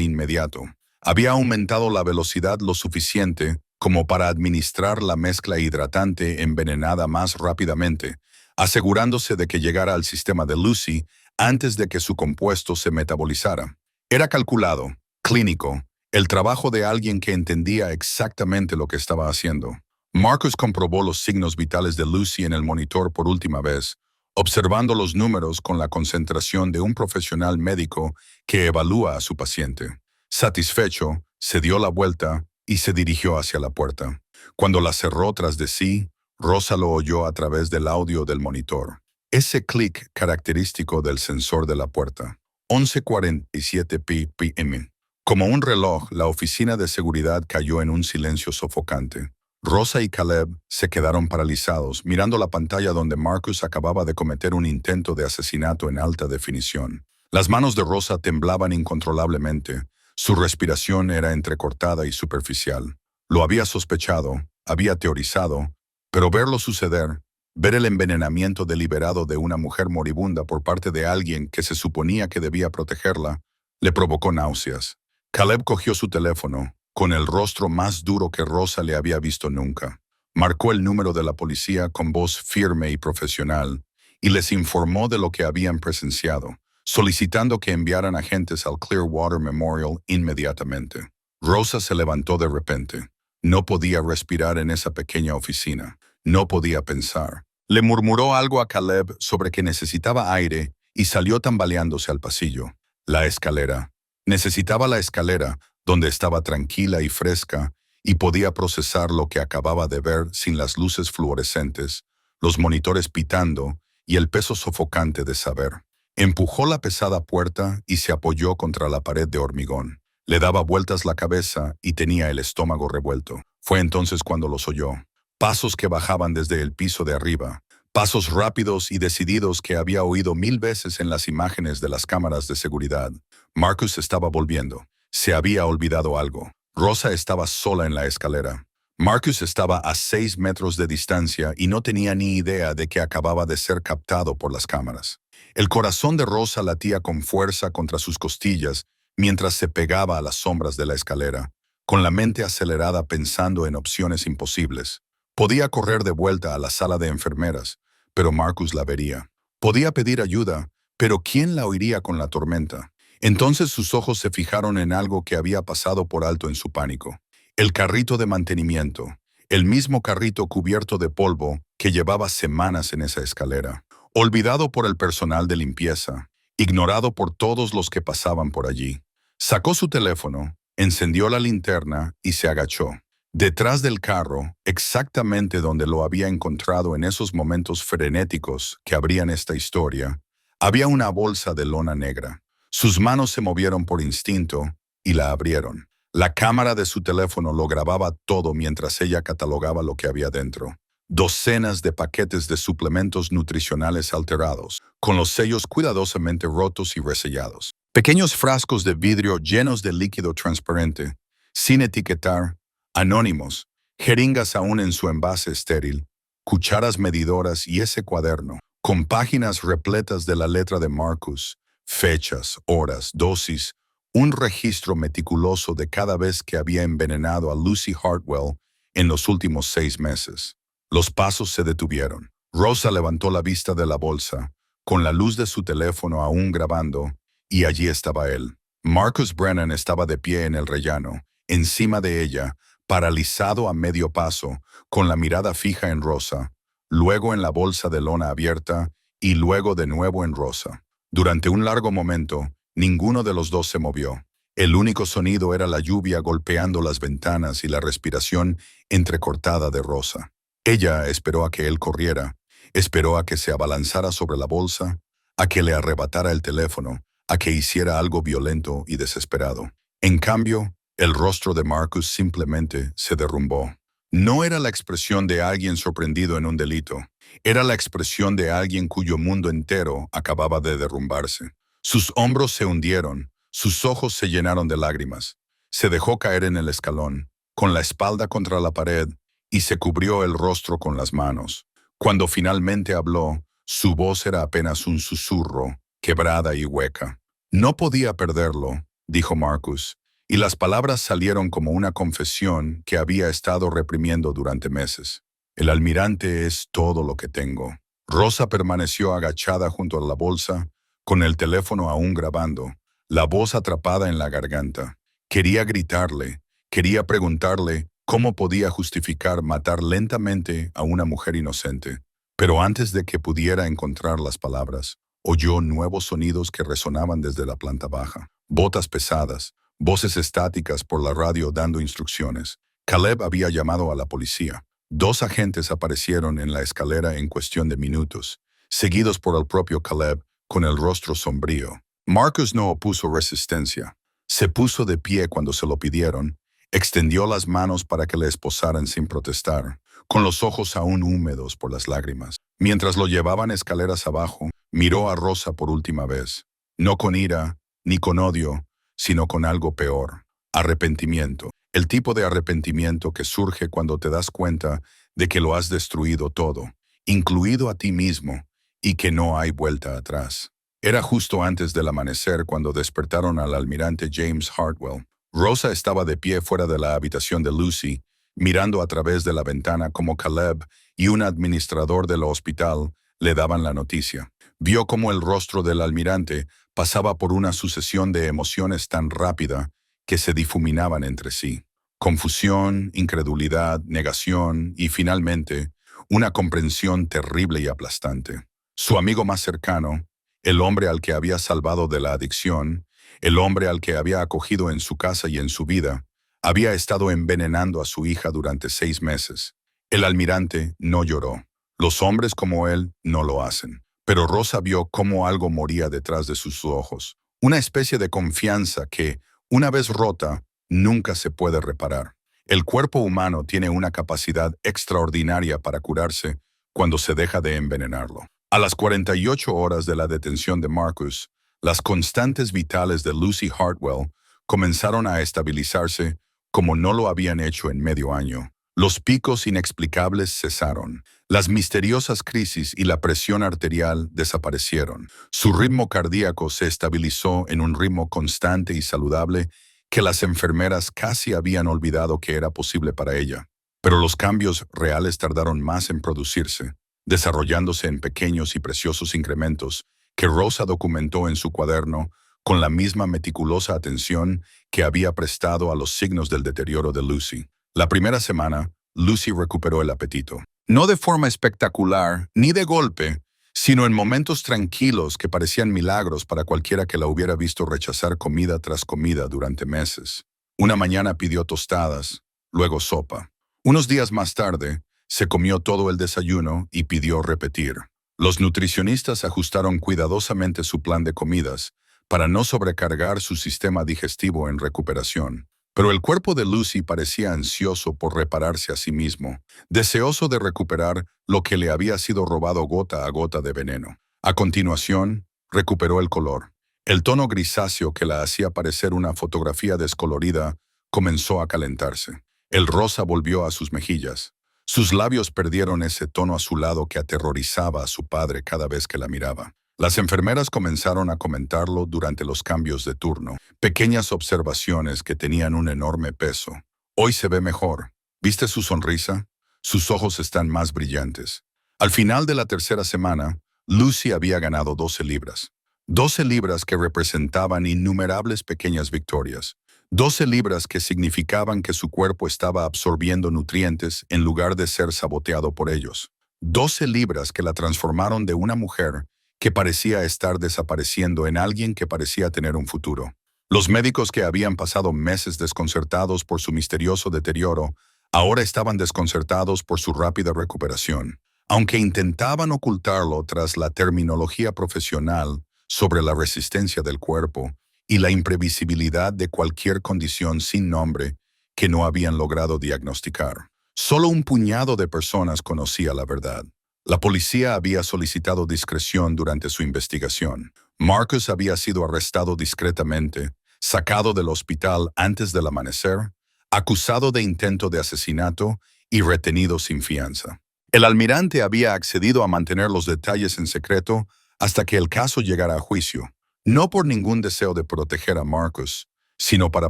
[SPEAKER 1] inmediato. Había aumentado la velocidad lo suficiente como para administrar la mezcla hidratante envenenada más rápidamente, asegurándose de que llegara al sistema de Lucy antes de que su compuesto se metabolizara. Era calculado, clínico, el trabajo de alguien que entendía exactamente lo que estaba haciendo. Marcus comprobó los signos vitales de Lucy en el monitor por última vez, observando los números con la concentración de un profesional médico que evalúa a su paciente. Satisfecho, se dio la vuelta y se dirigió hacia la puerta. Cuando la cerró tras de sí, Rosa lo oyó a través del audio del monitor. Ese clic característico del sensor de la puerta. 11:47 p.m. Como un reloj, la oficina de seguridad cayó en un silencio sofocante. Rosa y Caleb se quedaron paralizados, mirando la pantalla donde Marcus acababa de cometer un intento de asesinato en alta definición. Las manos de Rosa temblaban incontrolablemente. Su respiración era entrecortada y superficial. Lo había sospechado, había teorizado, pero verlo suceder, ver el envenenamiento deliberado de una mujer moribunda por parte de alguien que se suponía que debía protegerla, le provocó náuseas. Caleb cogió su teléfono, con el rostro más duro que Rosa le había visto nunca. Marcó el número de la policía con voz firme y profesional y les informó de lo que habían presenciado, solicitando que enviaran agentes al Clearwater Memorial inmediatamente. Rosa se levantó de repente. No podía respirar en esa pequeña oficina. No podía pensar. Le murmuró algo a Caleb sobre que necesitaba aire y salió tambaleándose al pasillo. La escalera. Necesitaba la escalera, donde estaba tranquila y fresca, y podía procesar lo que acababa de ver sin las luces fluorescentes, los monitores pitando y el peso sofocante de saber. Empujó la pesada puerta y se apoyó contra la pared de hormigón. Le daba vueltas la cabeza y tenía el estómago revuelto. Fue entonces cuando los oyó. Pasos que bajaban desde el piso de arriba. Pasos rápidos y decididos que había oído 1000 veces en las imágenes de las cámaras de seguridad. Marcus estaba volviendo. Se había olvidado algo. Rosa estaba sola en la escalera. Marcus estaba a 6 metros de distancia y no tenía ni idea de que acababa de ser captado por las cámaras. El corazón de Rosa latía con fuerza contra sus costillas mientras se pegaba a las sombras de la escalera, con la mente acelerada pensando en opciones imposibles. Podía correr de vuelta a la sala de enfermeras, pero Marcus la vería. Podía pedir ayuda, pero ¿quién la oiría con la tormenta? Entonces sus ojos se fijaron en algo que había pasado por alto en su pánico. El carrito de mantenimiento, el mismo carrito cubierto de polvo que llevaba semanas en esa escalera. Olvidado por el personal de limpieza, ignorado por todos los que pasaban por allí. Sacó su teléfono, encendió la linterna y se agachó. Detrás del carro, exactamente donde lo había encontrado en esos momentos frenéticos que abrían esta historia, había una bolsa de lona negra. Sus manos se movieron por instinto y la abrieron. La cámara de su teléfono lo grababa todo mientras ella catalogaba lo que había dentro. Docenas de paquetes de suplementos nutricionales alterados, con los sellos cuidadosamente rotos y resellados. Pequeños frascos de vidrio llenos de líquido transparente, sin etiquetar, anónimos, jeringas aún en su envase estéril, cucharas medidoras y ese cuaderno, con páginas repletas de la letra de Marcus, fechas, horas, dosis, un registro meticuloso de cada vez que había envenenado a Lucy Hartwell en los últimos 6 meses. Los pasos se detuvieron. Rosa levantó la vista de la bolsa, con la luz de su teléfono aún grabando, y allí estaba él. Marcus Brennan estaba de pie en el rellano, encima de ella, paralizado a medio paso, con la mirada fija en Rosa, luego en la bolsa de lona abierta y luego de nuevo en Rosa. Durante un largo momento, ninguno de los dos se movió. El único sonido era la lluvia golpeando las ventanas y la respiración entrecortada de Rosa. Ella esperó a que él corriera, esperó a que se abalanzara sobre la bolsa, a que le arrebatara el teléfono, a que hiciera algo violento y desesperado. En cambio, el rostro de Marcus simplemente se derrumbó. No era la expresión de alguien sorprendido en un delito. Era la expresión de alguien cuyo mundo entero acababa de derrumbarse. Sus hombros se hundieron, sus ojos se llenaron de lágrimas. Se dejó caer en el escalón, con la espalda contra la pared, y se cubrió el rostro con las manos. Cuando finalmente habló, su voz era apenas un susurro, quebrada y hueca. No podía perderlo, dijo Marcus, y las palabras salieron como una confesión que había estado reprimiendo durante meses. El almirante es todo lo que tengo. Rosa permaneció agachada junto a la bolsa, con el teléfono aún grabando, la voz atrapada en la garganta. Quería gritarle, quería preguntarle cómo podía justificar matar lentamente a una mujer inocente. Pero antes de que pudiera encontrar las palabras, oyó nuevos sonidos que resonaban desde la planta baja. Botas pesadas, voces estáticas por la radio dando instrucciones. Caleb había llamado a la policía. 2 agentes aparecieron en la escalera en cuestión de minutos, seguidos por el propio Caleb, con el rostro sombrío. Marcus no opuso resistencia. Se puso de pie cuando se lo pidieron, extendió las manos para que le esposaran sin protestar, con los ojos aún húmedos por las lágrimas. Mientras lo llevaban escaleras abajo, miró a Rosa por última vez, no con ira, ni con odio, sino con algo peor, arrepentimiento. El tipo de arrepentimiento que surge cuando te das cuenta de que lo has destruido todo, incluido a ti mismo, y que no hay vuelta atrás. Era justo antes del amanecer cuando despertaron al almirante James Hartwell. Rosa estaba de pie fuera de la habitación de Lucy, mirando a través de la ventana como Caleb y un administrador del hospital le daban la noticia. Vio cómo el rostro del almirante pasaba por una sucesión de emociones tan rápida que se difuminaban entre sí. Confusión, incredulidad, negación y, finalmente, una comprensión terrible y aplastante. Su amigo más cercano, el hombre al que había salvado de la adicción, el hombre al que había acogido en su casa y en su vida, había estado envenenando a su hija durante 6 meses. El almirante no lloró. Los hombres como él no lo hacen. Pero Rosa vio cómo algo moría detrás de sus ojos. Una especie de confianza que, Una vez rota, nunca se puede reparar. El cuerpo humano tiene una capacidad extraordinaria para curarse cuando se deja de envenenarlo. A las 48 horas de la detención de Marcus, las constantes vitales de Lucy Hartwell comenzaron a estabilizarse como no lo habían hecho en medio año. Los picos inexplicables cesaron. Las misteriosas crisis y la presión arterial desaparecieron. Su ritmo cardíaco se estabilizó en un ritmo constante y saludable que las enfermeras casi habían olvidado que era posible para ella. Pero los cambios reales tardaron más en producirse, desarrollándose en pequeños y preciosos incrementos que Rosa documentó en su cuaderno con la misma meticulosa atención que había prestado a los signos del deterioro de Lucy. La primera semana, Lucy recuperó el apetito. No de forma espectacular, ni de golpe, sino en momentos tranquilos que parecían milagros para cualquiera que la hubiera visto rechazar comida tras comida durante meses. Una mañana pidió tostadas, luego sopa. Unos días más tarde, se comió todo el desayuno y pidió repetir. Los nutricionistas ajustaron cuidadosamente su plan de comidas para no sobrecargar su sistema digestivo en recuperación. Pero el cuerpo de Lucy parecía ansioso por repararse a sí mismo, deseoso de recuperar lo que le había sido robado gota a gota de veneno. A continuación, recuperó el color. El tono grisáceo que la hacía parecer una fotografía descolorida comenzó a calentarse. El rosa volvió a sus mejillas. Sus labios perdieron ese tono azulado que aterrorizaba a su padre cada vez que la miraba. Las enfermeras comenzaron a comentarlo durante los cambios de turno, pequeñas observaciones que tenían un enorme peso. Hoy se ve mejor. ¿Viste su sonrisa? Sus ojos están más brillantes. Al final de la tercera semana, Lucy había ganado 12 libras. 12 libras que representaban innumerables pequeñas victorias. 12 libras que significaban que su cuerpo estaba absorbiendo nutrientes en lugar de ser saboteado por ellos. 12 libras que la transformaron de una mujer que parecía estar desapareciendo en alguien que parecía tener un futuro. Los médicos que habían pasado meses desconcertados por su misterioso deterioro, ahora estaban desconcertados por su rápida recuperación. Aunque intentaban ocultarlo tras la terminología profesional sobre la resistencia del cuerpo y la imprevisibilidad de cualquier condición sin nombre que no habían logrado diagnosticar. Solo un puñado de personas conocía la verdad. La policía había solicitado discreción durante su investigación. Marcus había sido arrestado discretamente, sacado del hospital antes del amanecer, acusado de intento de asesinato y retenido sin fianza. El almirante había accedido a mantener los detalles en secreto hasta que el caso llegara a juicio, no por ningún deseo de proteger a Marcus, sino para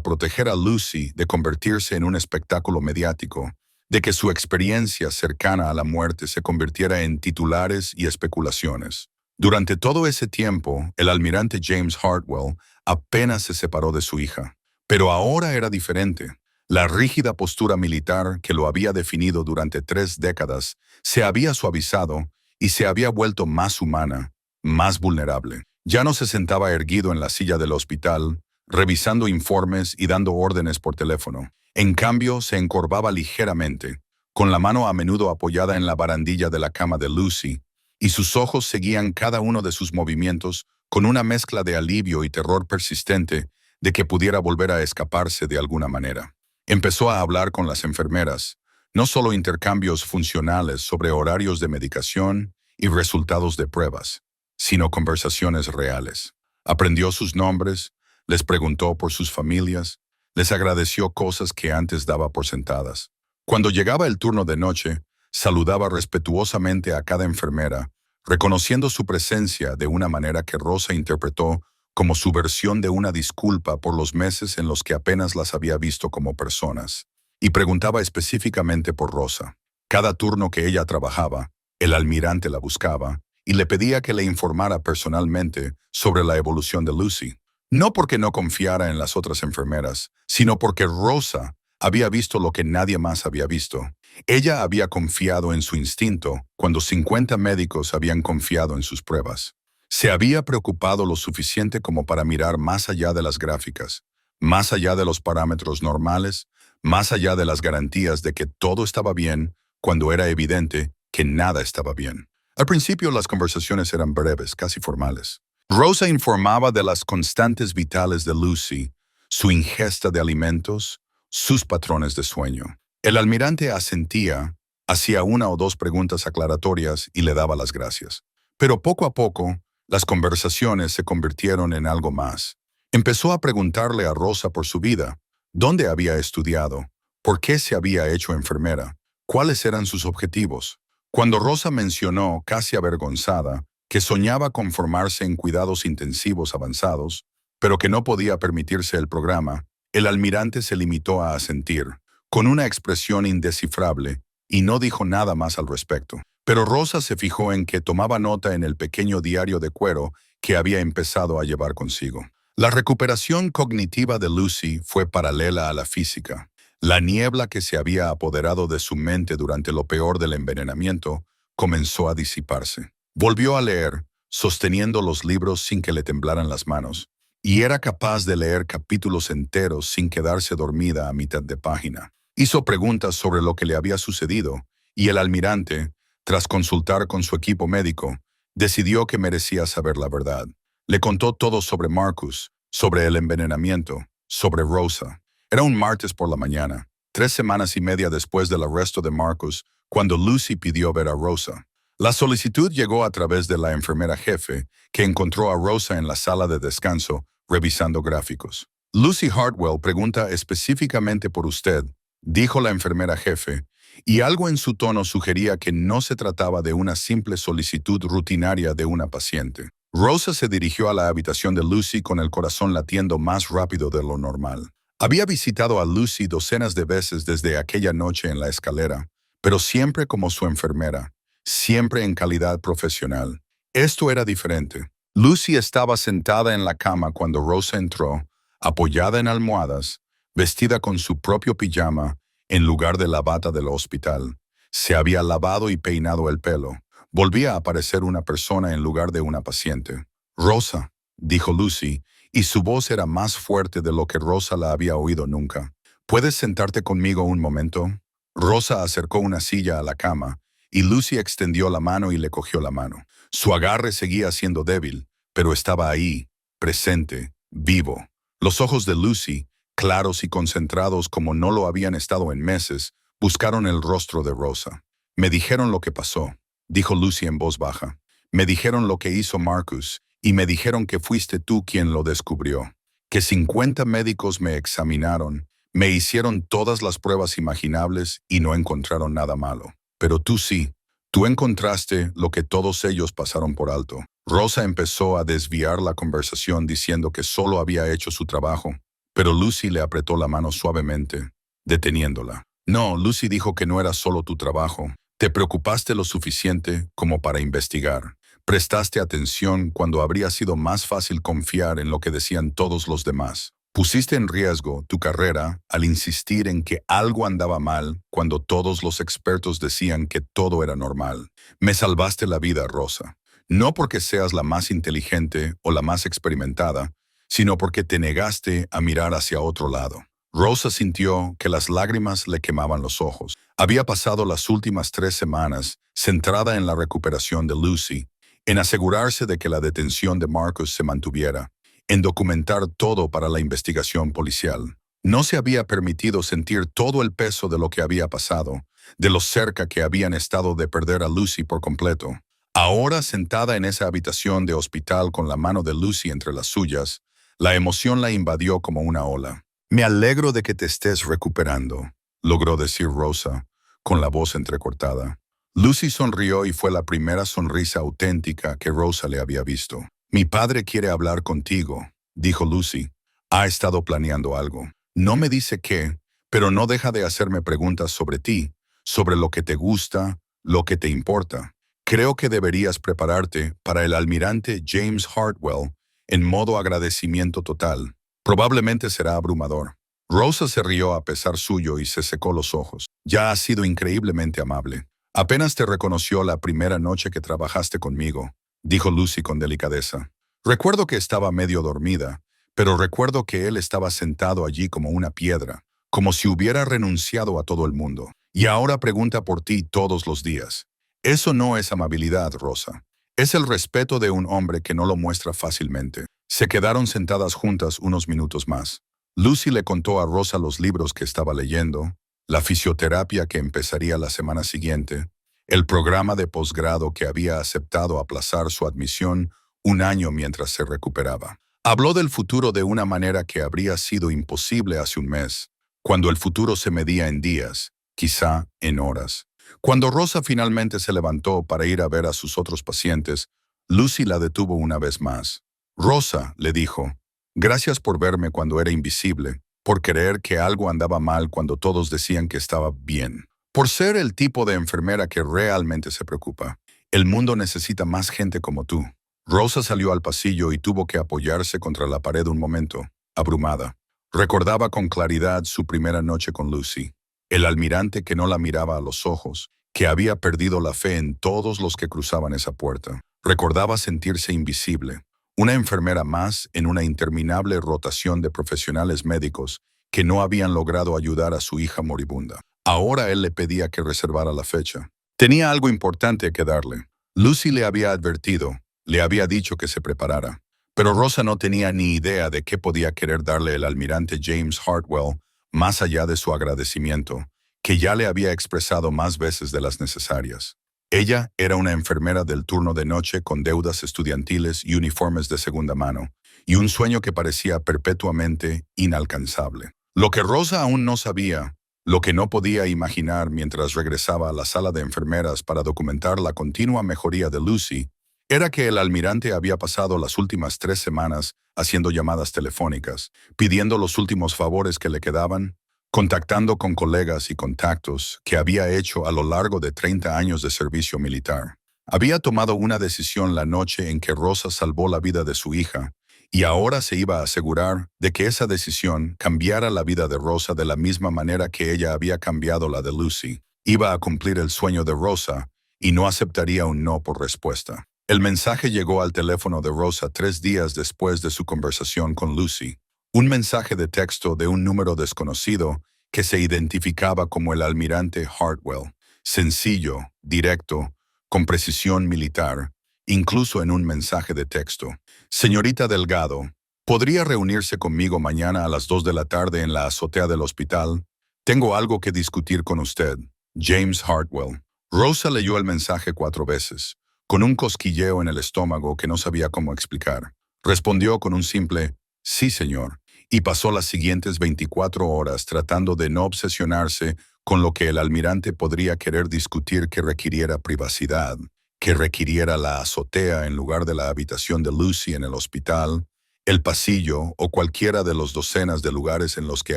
[SPEAKER 1] proteger a Lucy de convertirse en un espectáculo mediático, de que su experiencia cercana a la muerte se convirtiera en titulares y especulaciones. Durante todo ese tiempo, el almirante James Hartwell apenas se separó de su hija. Pero ahora era diferente. La rígida postura militar que lo había definido durante 3 décadas se había suavizado y se había vuelto más humana, más vulnerable. Ya no se sentaba erguido en la silla del hospital, revisando informes y dando órdenes por teléfono. En cambio, se encorvaba ligeramente, con la mano a menudo apoyada en la barandilla de la cama de Lucy, y sus ojos seguían cada uno de sus movimientos con una mezcla de alivio y terror persistente de que pudiera volver a escaparse de alguna manera. Empezó a hablar con las enfermeras, no solo intercambios funcionales sobre horarios de medicación y resultados de pruebas, sino conversaciones reales. Aprendió sus nombres, les preguntó por sus familias, les agradeció cosas que antes daba por sentadas. Cuando llegaba el turno de noche, saludaba respetuosamente a cada enfermera, reconociendo su presencia de una manera que Rosa interpretó como su versión de una disculpa por los meses en los que apenas las había visto como personas. Y preguntaba específicamente por Rosa. Cada turno que ella trabajaba, el almirante la buscaba y le pedía que le informara personalmente sobre la evolución de Lucy. No porque no confiara en las otras enfermeras, sino porque Rosa había visto lo que nadie más había visto. Ella había confiado en su instinto cuando 50 médicos habían confiado en sus pruebas. Se había preocupado lo suficiente como para mirar más allá de las gráficas, más allá de los parámetros normales, más allá de las garantías de que todo estaba bien cuando era evidente que nada estaba bien. Al principio las conversaciones eran breves, casi formales. Rosa informaba de las constantes vitales de Lucy, su ingesta de alimentos, sus patrones de sueño. El almirante asentía, hacía una o dos preguntas aclaratorias y le daba las gracias. Pero poco a poco, las conversaciones se convirtieron en algo más. Empezó a preguntarle a Rosa por su vida, dónde había estudiado, por qué se había hecho enfermera, cuáles eran sus objetivos. Cuando Rosa mencionó, casi avergonzada, que soñaba con formarse en cuidados intensivos avanzados, pero que no podía permitirse el programa, el almirante se limitó a asentir, con una expresión indescifrable, y no dijo nada más al respecto. Pero Rosa se fijó en que tomaba nota en el pequeño diario de cuero que había empezado a llevar consigo. La recuperación cognitiva de Lucy fue paralela a la física. La niebla que se había apoderado de su mente durante lo peor del envenenamiento comenzó a disiparse. Volvió a leer, sosteniendo los libros sin que le temblaran las manos, y era capaz de leer capítulos enteros sin quedarse dormida a mitad de página. Hizo preguntas sobre lo que le había sucedido, y el almirante, tras consultar con su equipo médico, decidió que merecía saber la verdad. Le contó todo sobre Marcus, sobre el envenenamiento, sobre Rosa. Era un martes por la mañana, 3 semanas y media después del arresto de Marcus, cuando Lucy pidió ver a Rosa. La solicitud llegó a través de la enfermera jefe, que encontró a Rosa en la sala de descanso, revisando gráficos. Lucy Hartwell pregunta específicamente por usted, dijo la enfermera jefe, y algo en su tono sugería que no se trataba de una simple solicitud rutinaria de una paciente. Rosa se dirigió a la habitación de Lucy con el corazón latiendo más rápido de lo normal. Había visitado a Lucy docenas de veces desde aquella noche en la escalera, pero siempre como su enfermera, siempre en calidad profesional. Esto era diferente. Lucy estaba sentada en la cama cuando Rosa entró, apoyada en almohadas, vestida con su propio pijama, en lugar de la bata del hospital. Se había lavado y peinado el pelo. Volvía a parecer una persona en lugar de una paciente. «Rosa», dijo Lucy, y su voz era más fuerte de lo que Rosa la había oído nunca. «¿Puedes sentarte conmigo un momento?» Rosa acercó una silla a la cama, y Lucy extendió la mano y le cogió la mano. Su agarre seguía siendo débil, pero estaba ahí, presente, vivo. Los ojos de Lucy, claros y concentrados como no lo habían estado en meses, buscaron el rostro de Rosa. «Me dijeron lo que pasó», dijo Lucy en voz baja. «Me dijeron lo que hizo Marcus, y me dijeron que fuiste tú quien lo descubrió. Que 50 médicos me examinaron, me hicieron todas las pruebas imaginables y no encontraron nada malo. Pero tú sí, tú encontraste lo que todos ellos pasaron por alto». Rosa empezó a desviar la conversación diciendo que solo había hecho su trabajo, pero Lucy le apretó la mano suavemente, deteniéndola. «No», Lucy dijo, «que no era solo tu trabajo. Te preocupaste lo suficiente como para investigar. Prestaste atención cuando habría sido más fácil confiar en lo que decían todos los demás. Pusiste en riesgo tu carrera al insistir en que algo andaba mal cuando todos los expertos decían que todo era normal. Me salvaste la vida, Rosa. No porque seas la más inteligente o la más experimentada, sino porque te negaste a mirar hacia otro lado». Rosa sintió que las lágrimas le quemaban los ojos. Había pasado las últimas 3 semanas centrada en la recuperación de Lucy, en asegurarse de que la detención de Marcus se mantuviera, en documentar todo para la investigación policial. No se había permitido sentir todo el peso de lo que había pasado, de lo cerca que habían estado de perder a Lucy por completo. Ahora, sentada en esa habitación de hospital con la mano de Lucy entre las suyas, la emoción la invadió como una ola. «Me alegro de que te estés recuperando», logró decir Rosa, con la voz entrecortada. Lucy sonrió y fue la primera sonrisa auténtica que Rosa le había visto. «Mi padre quiere hablar contigo», dijo Lucy. «Ha estado planeando algo. No me dice qué, pero no deja de hacerme preguntas sobre ti, sobre lo que te gusta, lo que te importa. Creo que deberías prepararte para el almirante James Hartwell en modo agradecimiento total. Probablemente será abrumador». Rosa se rió a pesar suyo y se secó los ojos. «Ya has sido increíblemente amable. Apenas te reconoció la primera noche que trabajaste conmigo», dijo Lucy con delicadeza. «Recuerdo que estaba medio dormida, pero recuerdo que él estaba sentado allí como una piedra, como si hubiera renunciado a todo el mundo. Y ahora pregunta por ti todos los días. Eso no es amabilidad, Rosa. Es el respeto de un hombre que no lo muestra fácilmente». Se quedaron sentadas juntas unos minutos más. Lucy le contó a Rosa los libros que estaba leyendo, la fisioterapia que empezaría la semana siguiente, el programa de posgrado que había aceptado aplazar su admisión un año mientras se recuperaba. Habló del futuro de una manera que habría sido imposible hace un mes, cuando el futuro se medía en días, quizá en horas. Cuando Rosa finalmente se levantó para ir a ver a sus otros pacientes, Lucy la detuvo una vez más. Rosa, le dijo, gracias por verme cuando era invisible, por creer que algo andaba mal cuando todos decían que estaba bien, por ser el tipo de enfermera que realmente se preocupa. El mundo necesita más gente como tú. Rosa salió al pasillo y tuvo que apoyarse contra la pared un momento, abrumada. Recordaba con claridad su primera noche con Lucy. El almirante que no la miraba a los ojos, que había perdido la fe en todos los que cruzaban esa puerta. Recordaba sentirse invisible, una enfermera más en una interminable rotación de profesionales médicos que no habían logrado ayudar a su hija moribunda. Ahora él le pedía que reservara la fecha. Tenía algo importante que darle. Lucy le había advertido, le había dicho que se preparara. Pero Rosa no tenía ni idea de qué podía querer darle el almirante James Hartwell más allá de su agradecimiento, que ya le había expresado más veces de las necesarias. Ella era una enfermera del turno de noche con deudas estudiantiles y uniformes de segunda mano, y un sueño que parecía perpetuamente inalcanzable. Lo que Rosa aún no sabía, lo que no podía imaginar mientras regresaba a la sala de enfermeras para documentar la continua mejoría de Lucy, era que el almirante había pasado las últimas 3 semanas haciendo llamadas telefónicas, pidiendo los últimos favores que le quedaban, contactando con colegas y contactos que había hecho a lo largo de 30 años de servicio militar. Había tomado una decisión la noche en que Rosa salvó la vida de su hija, y ahora se iba a asegurar de que esa decisión cambiara la vida de Rosa de la misma manera que ella había cambiado la de Lucy. Iba a cumplir el sueño de Rosa y no aceptaría un no por respuesta. El mensaje llegó al teléfono de Rosa 3 días después de su conversación con Lucy. Un mensaje de texto de un número desconocido que se identificaba como el almirante Hartwell. Sencillo, directo, con precisión militar, incluso en un mensaje de texto. Señorita Delgado, ¿podría reunirse conmigo mañana a las 2 de la tarde en la azotea del hospital? Tengo algo que discutir con usted. James Hartwell. Rosa leyó el mensaje 4 veces, con un cosquilleo en el estómago que no sabía cómo explicar. Respondió con un simple «Sí, señor», y pasó las siguientes 24 horas tratando de no obsesionarse con lo que el almirante podría querer discutir que requiriera privacidad, que requiriera la azotea en lugar de la habitación de Lucy en el hospital, el pasillo o cualquiera de los docenas de lugares en los que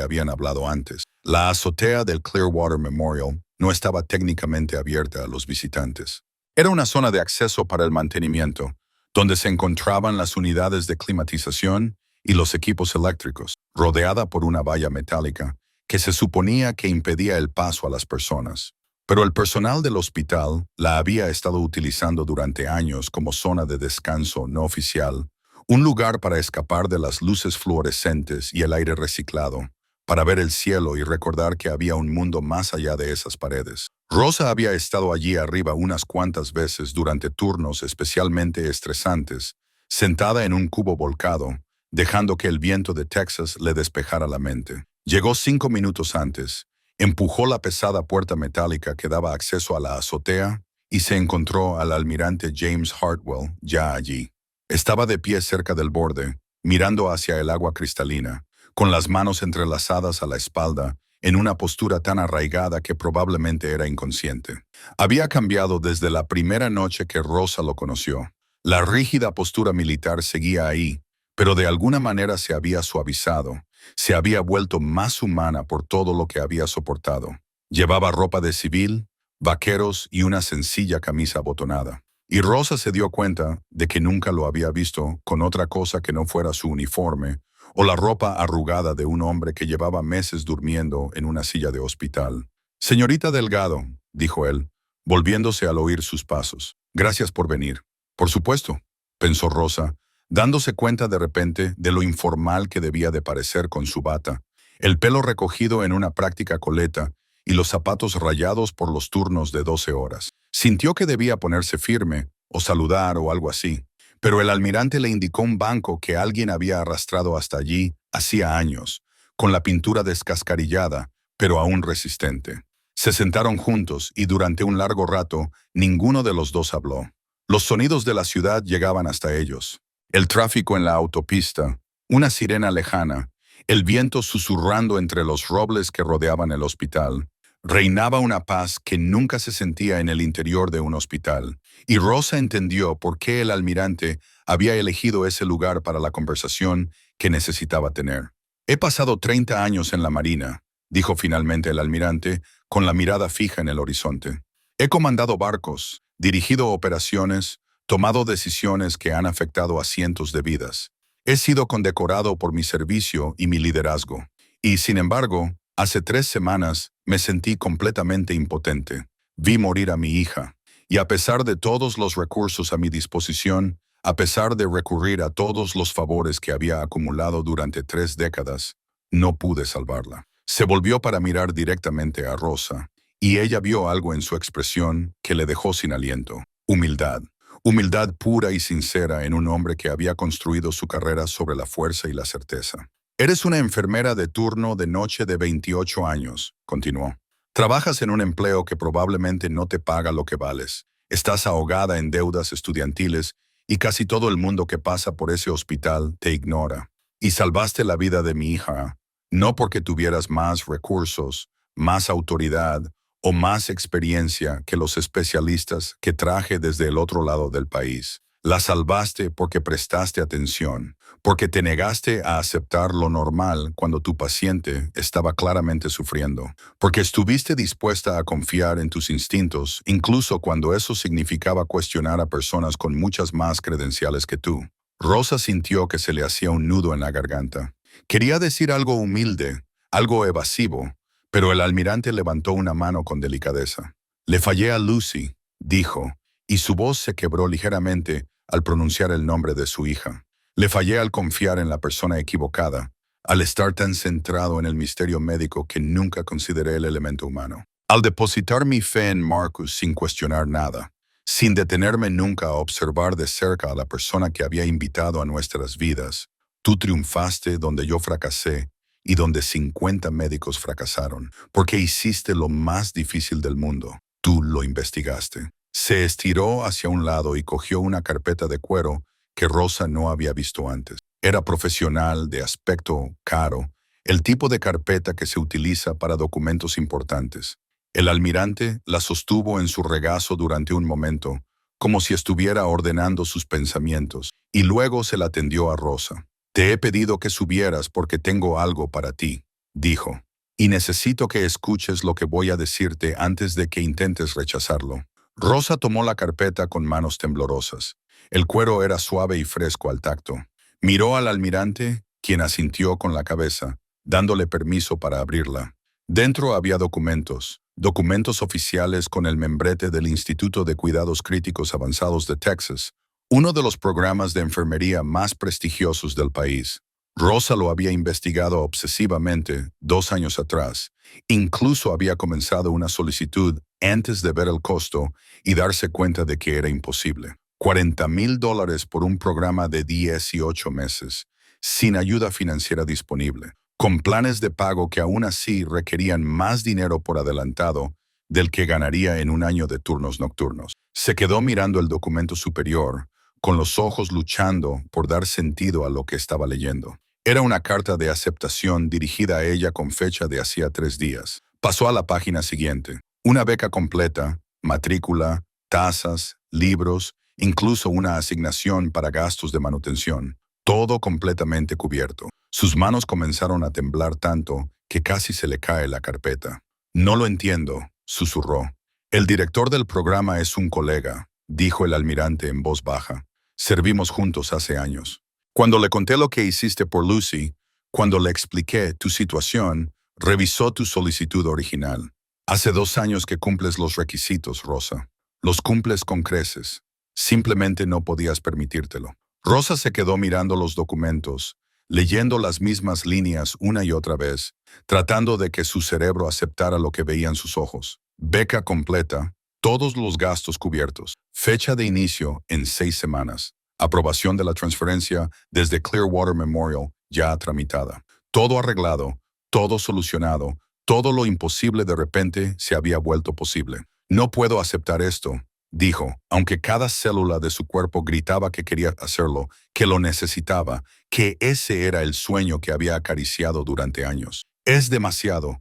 [SPEAKER 1] habían hablado antes. La azotea del Clearwater Memorial no estaba técnicamente abierta a los visitantes. Era una zona de acceso para el mantenimiento, donde se encontraban las unidades de climatización y los equipos eléctricos, rodeada por una valla metálica que se suponía que impedía el paso a las personas. Pero el personal del hospital la había estado utilizando durante años como zona de descanso no oficial, un lugar para escapar de las luces fluorescentes y el aire reciclado, para ver el cielo y recordar que había un mundo más allá de esas paredes. Rosa había estado allí arriba unas cuantas veces durante turnos especialmente estresantes, sentada en un cubo volcado, dejando que el viento de Texas le despejara la mente. Llegó 5 minutos antes, empujó la pesada puerta metálica que daba acceso a la azotea y se encontró al almirante James Hartwell ya allí. Estaba de pie cerca del borde, mirando hacia el agua cristalina, con las manos entrelazadas a la espalda, en una postura tan arraigada que probablemente era inconsciente. Había cambiado desde la primera noche que Rosa lo conoció. La rígida postura militar seguía ahí, pero de alguna manera se había suavizado, se había vuelto más humana por todo lo que había soportado. Llevaba ropa de civil, vaqueros y una sencilla camisa abotonada. Y Rosa se dio cuenta de que nunca lo había visto con otra cosa que no fuera su uniforme o la ropa arrugada de un hombre que llevaba meses durmiendo en una silla de hospital. «Señorita Delgado», dijo él, volviéndose al oír sus pasos. «Gracias por venir». «Por supuesto», pensó Rosa, dándose cuenta de repente de lo informal que debía de parecer con su bata, el pelo recogido en una práctica coleta y los zapatos rayados por los turnos de 12 horas. Sintió que debía ponerse firme, o saludar o algo así, pero el almirante le indicó un banco que alguien había arrastrado hasta allí hacía años, con la pintura descascarillada, pero aún resistente. Se sentaron juntos y durante un largo rato ninguno de los dos habló. Los sonidos de la ciudad llegaban hasta ellos. El tráfico en la autopista, una sirena lejana, el viento susurrando entre los robles que rodeaban el hospital. Reinaba una paz que nunca se sentía en el interior de un hospital, y Rosa entendió por qué el almirante había elegido ese lugar para la conversación que necesitaba tener. He pasado 30 años en la Marina, dijo finalmente el almirante, con la mirada fija en el horizonte. He comandado barcos, dirigido operaciones, tomado decisiones que han afectado a cientos de vidas. He sido condecorado por mi servicio y mi liderazgo. Y, sin embargo, hace 3 semanas me sentí completamente impotente. Vi morir a mi hija. Y a pesar de todos los recursos a mi disposición, a pesar de recurrir a todos los favores que había acumulado durante 3 décadas, no pude salvarla. Se volvió para mirar directamente a Rosa, y ella vio algo en su expresión que le dejó sin aliento. Humildad. Humildad pura y sincera en un hombre que había construido su carrera sobre la fuerza y la certeza. Eres una enfermera de turno de noche de 28 años, continuó. Trabajas en un empleo que probablemente no te paga lo que vales. Estás ahogada en deudas estudiantiles y casi todo el mundo que pasa por ese hospital te ignora. Y salvaste la vida de mi hija, no porque tuvieras más recursos, más autoridad o más experiencia que los especialistas que traje desde el otro lado del país. La salvaste porque prestaste atención, porque te negaste a aceptar lo normal cuando tu paciente estaba claramente sufriendo, porque estuviste dispuesta a confiar en tus instintos, incluso cuando eso significaba cuestionar a personas con muchas más credenciales que tú. Rosa sintió que se le hacía un nudo en la garganta. Quería decir algo humilde, algo evasivo, pero el almirante levantó una mano con delicadeza. Le fallé a Lucy, dijo, y su voz se quebró ligeramente al pronunciar el nombre de su hija. Le fallé al confiar en la persona equivocada, al estar tan centrado en el misterio médico que nunca consideré el elemento humano. Al depositar mi fe en Marcus sin cuestionar nada, sin detenerme nunca a observar de cerca a la persona que había invitado a nuestras vidas, tú triunfaste donde yo fracasé y donde 50 médicos fracasaron, porque hiciste lo más difícil del mundo. Tú lo investigaste. Se estiró hacia un lado y cogió una carpeta de cuero que Rosa no había visto antes. Era profesional, de aspecto caro, el tipo de carpeta que se utiliza para documentos importantes. El almirante la sostuvo en su regazo durante un momento, como si estuviera ordenando sus pensamientos, y luego se la tendió a Rosa. Te he pedido que subieras porque tengo algo para ti, dijo, y necesito que escuches lo que voy a decirte antes de que intentes rechazarlo. Rosa tomó la carpeta con manos temblorosas. El cuero era suave y fresco al tacto. Miró al almirante, quien asintió con la cabeza, dándole permiso para abrirla. Dentro había documentos oficiales con el membrete del Instituto de Cuidados Críticos Avanzados de Texas, uno de los programas de enfermería más prestigiosos del país. Rosa lo había investigado obsesivamente 2 años atrás. Incluso había comenzado una solicitud antes de ver el costo y darse cuenta de que era imposible. $40,000 por un programa de 18 meses, sin ayuda financiera disponible, con planes de pago que aún así requerían más dinero por adelantado del que ganaría en un año de turnos nocturnos. Se quedó mirando el documento superior, con los ojos luchando por dar sentido a lo que estaba leyendo. Era una carta de aceptación dirigida a ella con fecha de hacía 3 días. Pasó a la página siguiente. Una beca completa, matrícula, tasas, libros, incluso una asignación para gastos de manutención. Todo completamente cubierto. Sus manos comenzaron a temblar tanto que casi se le cae la carpeta. No lo entiendo, susurró. El director del programa es un colega, dijo el almirante en voz baja. Servimos juntos hace años. Cuando le conté lo que hiciste por Lucy, cuando le expliqué tu situación, revisó tu solicitud original. Hace 2 años que cumples los requisitos, Rosa. Los cumples con creces. Simplemente no podías permitírtelo. Rosa se quedó mirando los documentos, leyendo las mismas líneas una y otra vez, tratando de que su cerebro aceptara lo que veían sus ojos. Beca completa, todos los gastos cubiertos. Fecha de inicio en 6 semanas. Aprobación de la transferencia desde Clearwater Memorial ya tramitada. Todo arreglado, todo solucionado, todo lo imposible de repente se había vuelto posible. No puedo aceptar esto, dijo, aunque cada célula de su cuerpo gritaba que quería hacerlo, que lo necesitaba, que ese era el sueño que había acariciado durante años. Es demasiado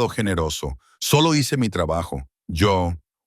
[SPEAKER 1] generoso. Solo hice mi trabajo.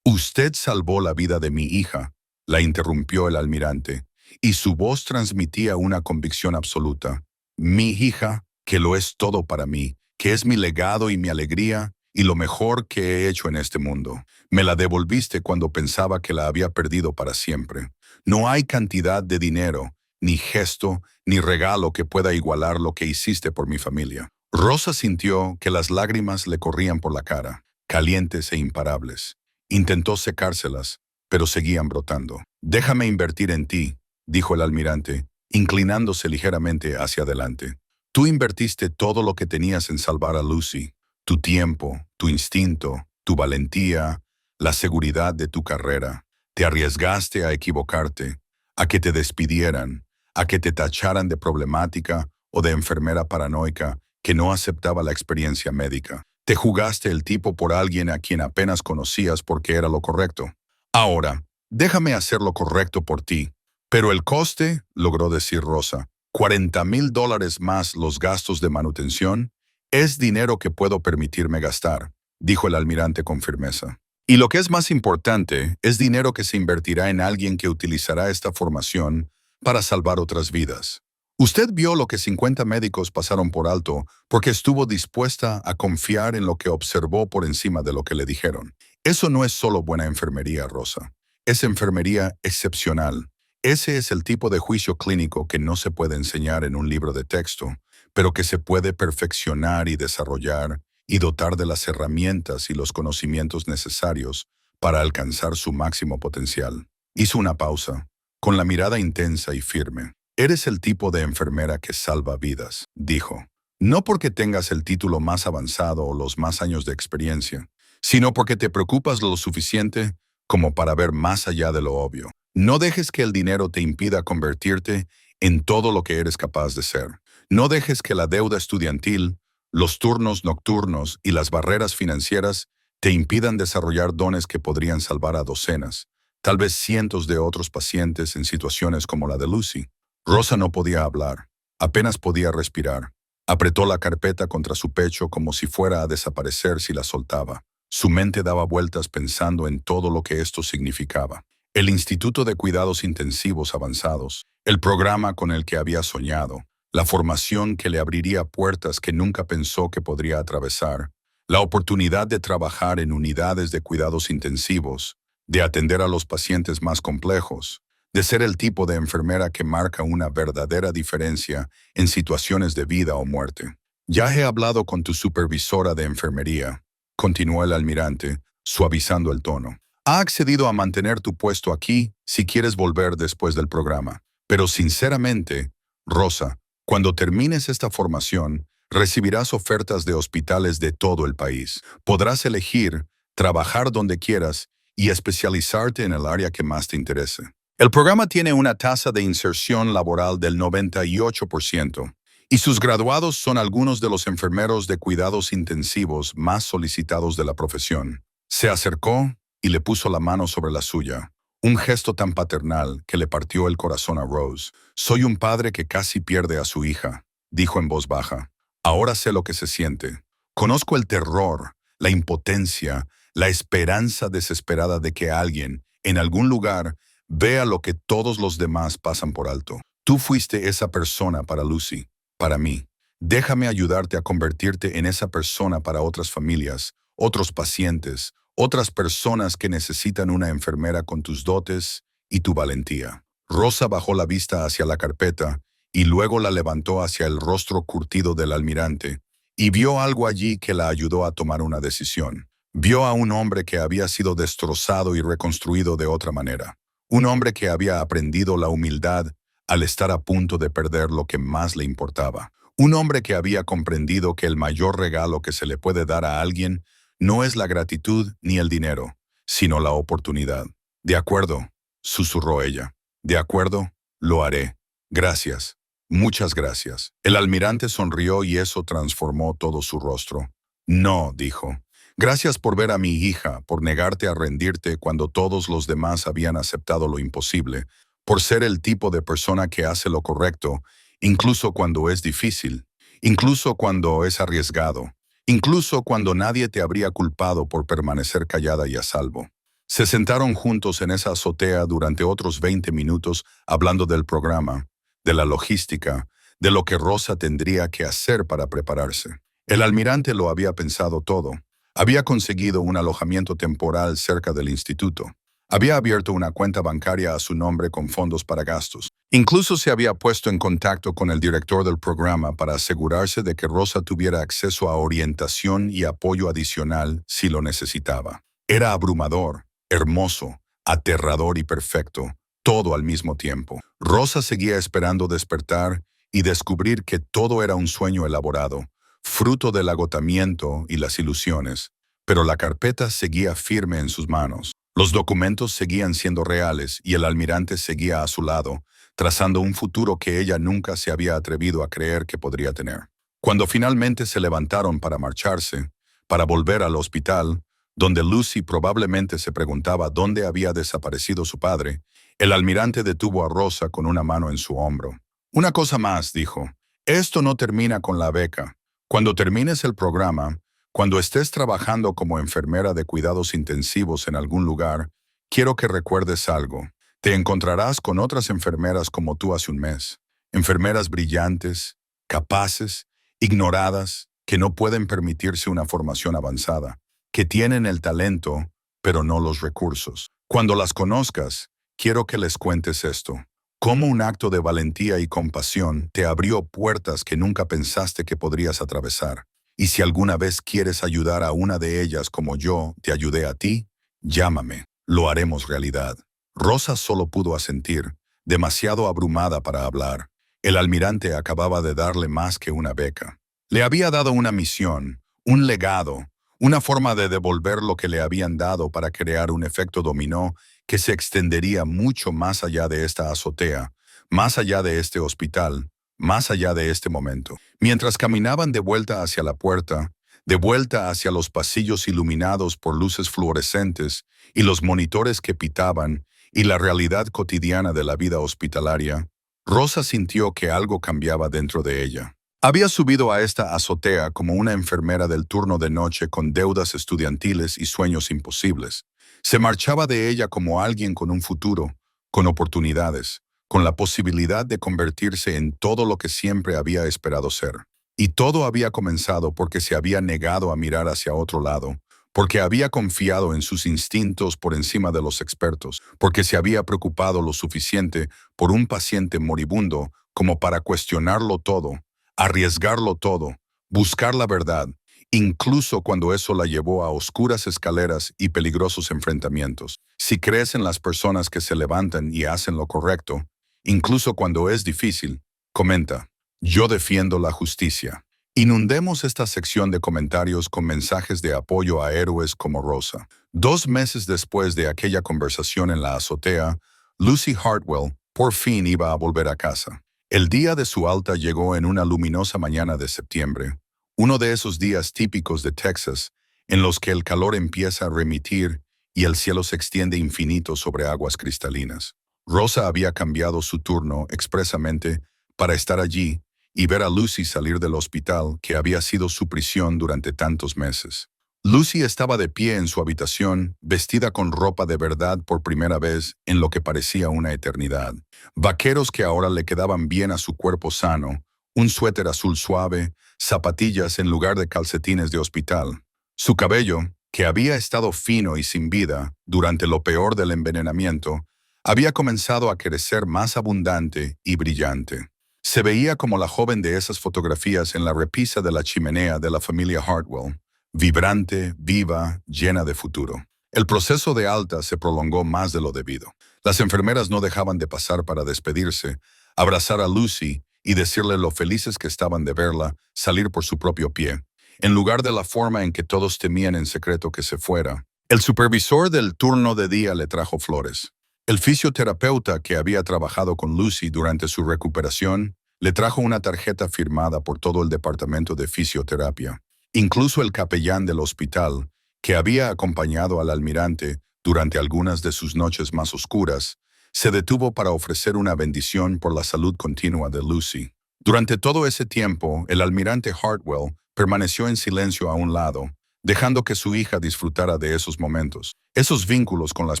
[SPEAKER 1] Usted salvó la vida de mi hija, la interrumpió el almirante, y su voz transmitía una convicción absoluta. Mi hija, que lo es todo para mí, que es mi legado y mi alegría, y lo mejor que he hecho en este mundo. Me la devolviste cuando pensaba que la había perdido para siempre. No hay cantidad de dinero, ni gesto, ni regalo que pueda igualar lo que hiciste por mi familia. Rosa sintió que las lágrimas le corrían por la cara, calientes e imparables. Intentó secárselas, pero seguían brotando. Déjame invertir en ti, dijo el almirante, inclinándose ligeramente hacia adelante. Tú invertiste todo lo que tenías en salvar a Lucy. Tu tiempo, tu instinto, tu valentía, la seguridad de tu carrera. Te arriesgaste a equivocarte, a que te despidieran, a que te tacharan de problemática o de enfermera paranoica que no aceptaba la experiencia médica. Te jugaste el tipo por alguien a quien apenas conocías porque era lo correcto. Ahora, déjame hacer lo correcto por ti. Pero el coste, logró decir Rosa, $40,000 más los gastos de manutención, es dinero que puedo permitirme gastar, dijo el almirante con firmeza. Y lo que es más importante, es dinero que se invertirá en alguien que utilizará esta formación para salvar otras vidas. Usted vio lo que 50 médicos pasaron por alto porque estuvo dispuesta a confiar en lo que observó por encima de lo que le dijeron. Eso no es solo buena enfermería, Rosa. Es enfermería excepcional. Ese es el tipo de juicio clínico que no se puede enseñar en un libro de texto, pero que se puede perfeccionar y desarrollar y dotar de las herramientas y los conocimientos necesarios para alcanzar su máximo potencial. Hizo una pausa, con la mirada intensa y firme. Eres el tipo de enfermera que salva vidas, dijo. No porque tengas el título más avanzado o los más años de experiencia, sino porque te preocupas lo suficiente como para ver más allá de lo obvio. No dejes que el dinero te impida convertirte en todo lo que eres capaz de ser. No dejes que la deuda estudiantil, los turnos nocturnos y las barreras financieras te impidan desarrollar dones que podrían salvar a docenas, tal vez cientos de otros pacientes en situaciones como la de Lucy. Rosa no podía hablar, apenas podía respirar. Apretó la carpeta contra su pecho como si fuera a desaparecer si la soltaba. Su mente daba vueltas pensando en todo lo que esto significaba. El Instituto de Cuidados Intensivos Avanzados, el programa con el que había soñado, la formación que le abriría puertas que nunca pensó que podría atravesar, la oportunidad de trabajar en unidades de cuidados intensivos, de atender a los pacientes más complejos, de ser el tipo de enfermera que marca una verdadera diferencia en situaciones de vida o muerte. Ya he hablado con tu supervisora de enfermería, continuó el almirante, suavizando el tono. Ha accedido a mantener tu puesto aquí si quieres volver después del programa. Pero sinceramente, Rosa, cuando termines esta formación, recibirás ofertas de hospitales de todo el país. Podrás elegir, trabajar donde quieras y especializarte en el área que más te interese. El programa tiene una tasa de inserción laboral del 98%, y sus graduados son algunos de los enfermeros de cuidados intensivos más solicitados de la profesión. Se acercó y le puso la mano sobre la suya, un gesto tan paternal que le partió el corazón a Rose. Soy un padre que casi pierde a su hija, dijo en voz baja. Ahora sé lo que se siente. Conozco el terror, la impotencia, la esperanza desesperada de que alguien, en algún lugar, vea lo que todos los demás pasan por alto. Tú fuiste esa persona para Lucy, para mí. Déjame ayudarte a convertirte en esa persona para otras familias, otros pacientes, otras personas que necesitan una enfermera con tus dotes y tu valentía. Rosa bajó la vista hacia la carpeta y luego la levantó hacia el rostro curtido del almirante y vio algo allí que la ayudó a tomar una decisión. Vio a un hombre que había sido destrozado y reconstruido de otra manera. Un hombre que había aprendido la humildad al estar a punto de perder lo que más le importaba. Un hombre que había comprendido que el mayor regalo que se le puede dar a alguien no es la gratitud ni el dinero, sino la oportunidad. De acuerdo, susurró ella. De acuerdo, lo haré. Gracias. Muchas gracias. El almirante sonrió y eso transformó todo su rostro. No, dijo. Gracias por ver a mi hija, por negarte a rendirte cuando todos los demás habían aceptado lo imposible, por ser el tipo de persona que hace lo correcto, incluso cuando es difícil, incluso cuando es arriesgado, incluso cuando nadie te habría culpado por permanecer callada y a salvo. Se sentaron juntos en esa azotea durante otros 20 minutos hablando del programa, de la logística, de lo que Rosa tendría que hacer para prepararse. El almirante lo había pensado todo. Había conseguido un alojamiento temporal cerca del instituto. Había abierto una cuenta bancaria a su nombre con fondos para gastos. Incluso se había puesto en contacto con el director del programa para asegurarse de que Rosa tuviera acceso a orientación y apoyo adicional si lo necesitaba. Era abrumador, hermoso, aterrador y perfecto, todo al mismo tiempo. Rosa seguía esperando despertar y descubrir que todo era un sueño elaborado, fruto del agotamiento y las ilusiones, pero la carpeta seguía firme en sus manos. Los documentos seguían siendo reales y el almirante seguía a su lado, trazando un futuro que ella nunca se había atrevido a creer que podría tener. Cuando finalmente se levantaron para marcharse, para volver al hospital, donde Lucy probablemente se preguntaba dónde había desaparecido su padre, el almirante detuvo a Rosa con una mano en su hombro. Una cosa más, dijo. Esto no termina con la beca. Cuando termines el programa, cuando estés trabajando como enfermera de cuidados intensivos en algún lugar, quiero que recuerdes algo. Te encontrarás con otras enfermeras como tú hace un mes. Enfermeras brillantes, capaces, ignoradas, que no pueden permitirse una formación avanzada, que tienen el talento, pero no los recursos. Cuando las conozcas, quiero que les cuentes esto. Cómo un acto de valentía y compasión te abrió puertas que nunca pensaste que podrías atravesar. Y si alguna vez quieres ayudar a una de ellas como yo te ayudé a ti, llámame. Lo haremos realidad. Rosa solo pudo asentir, demasiado abrumada para hablar. El almirante acababa de darle más que una beca. Le había dado una misión, un legado, una forma de devolver lo que le habían dado para crear un efecto dominó que se extendería mucho más allá de esta azotea, más allá de este hospital, más allá de este momento. Mientras caminaban de vuelta hacia la puerta, de vuelta hacia los pasillos iluminados por luces fluorescentes y los monitores que pitaban y la realidad cotidiana de la vida hospitalaria, Rosa sintió que algo cambiaba dentro de ella. Había subido a esta azotea como una enfermera del turno de noche con deudas estudiantiles y sueños imposibles. Se marchaba de ella como alguien con un futuro, con oportunidades, con la posibilidad de convertirse en todo lo que siempre había esperado ser. Y todo había comenzado porque se había negado a mirar hacia otro lado, porque había confiado en sus instintos por encima de los expertos, porque se había preocupado lo suficiente por un paciente moribundo como para cuestionarlo todo, arriesgarlo todo, buscar la verdad, incluso cuando eso la llevó a oscuras escaleras y peligrosos enfrentamientos. Si crees en las personas que se levantan y hacen lo correcto, incluso cuando es difícil, comenta, yo defiendo la justicia. Inundemos esta sección de comentarios con mensajes de apoyo a héroes como Rosa. 2 meses después de aquella conversación en la azotea, Lucy Hartwell por fin iba a volver a casa. El día de su alta llegó en una luminosa mañana de septiembre, uno de esos días típicos de Texas, en los que el calor empieza a remitir y el cielo se extiende infinito sobre aguas cristalinas. Rosa había cambiado su turno expresamente para estar allí y ver a Lucy salir del hospital que había sido su prisión durante tantos meses. Lucy estaba de pie en su habitación, vestida con ropa de verdad por primera vez en lo que parecía una eternidad. Vaqueros que ahora le quedaban bien a su cuerpo sano, un suéter azul suave, zapatillas en lugar de calcetines de hospital. Su cabello, que había estado fino y sin vida durante lo peor del envenenamiento, había comenzado a crecer más abundante y brillante. Se veía como la joven de esas fotografías en la repisa de la chimenea de la familia Hartwell, vibrante, viva, llena de futuro. El proceso de alta se prolongó más de lo debido. Las enfermeras no dejaban de pasar para despedirse, abrazar a Lucy y decirle lo felices que estaban de verla salir por su propio pie, en lugar de la forma en que todos temían en secreto que se fuera. El supervisor del turno de día le trajo flores. El fisioterapeuta que había trabajado con Lucy durante su recuperación Le trajo una tarjeta firmada por todo el departamento de fisioterapia. Incluso el capellán del hospital, que había acompañado al almirante durante algunas de sus noches más oscuras, se detuvo para ofrecer una bendición por la salud continua de Lucy. Durante todo ese tiempo, el almirante Hartwell permaneció en silencio a un lado, dejando que su hija disfrutara de esos momentos, esos vínculos con las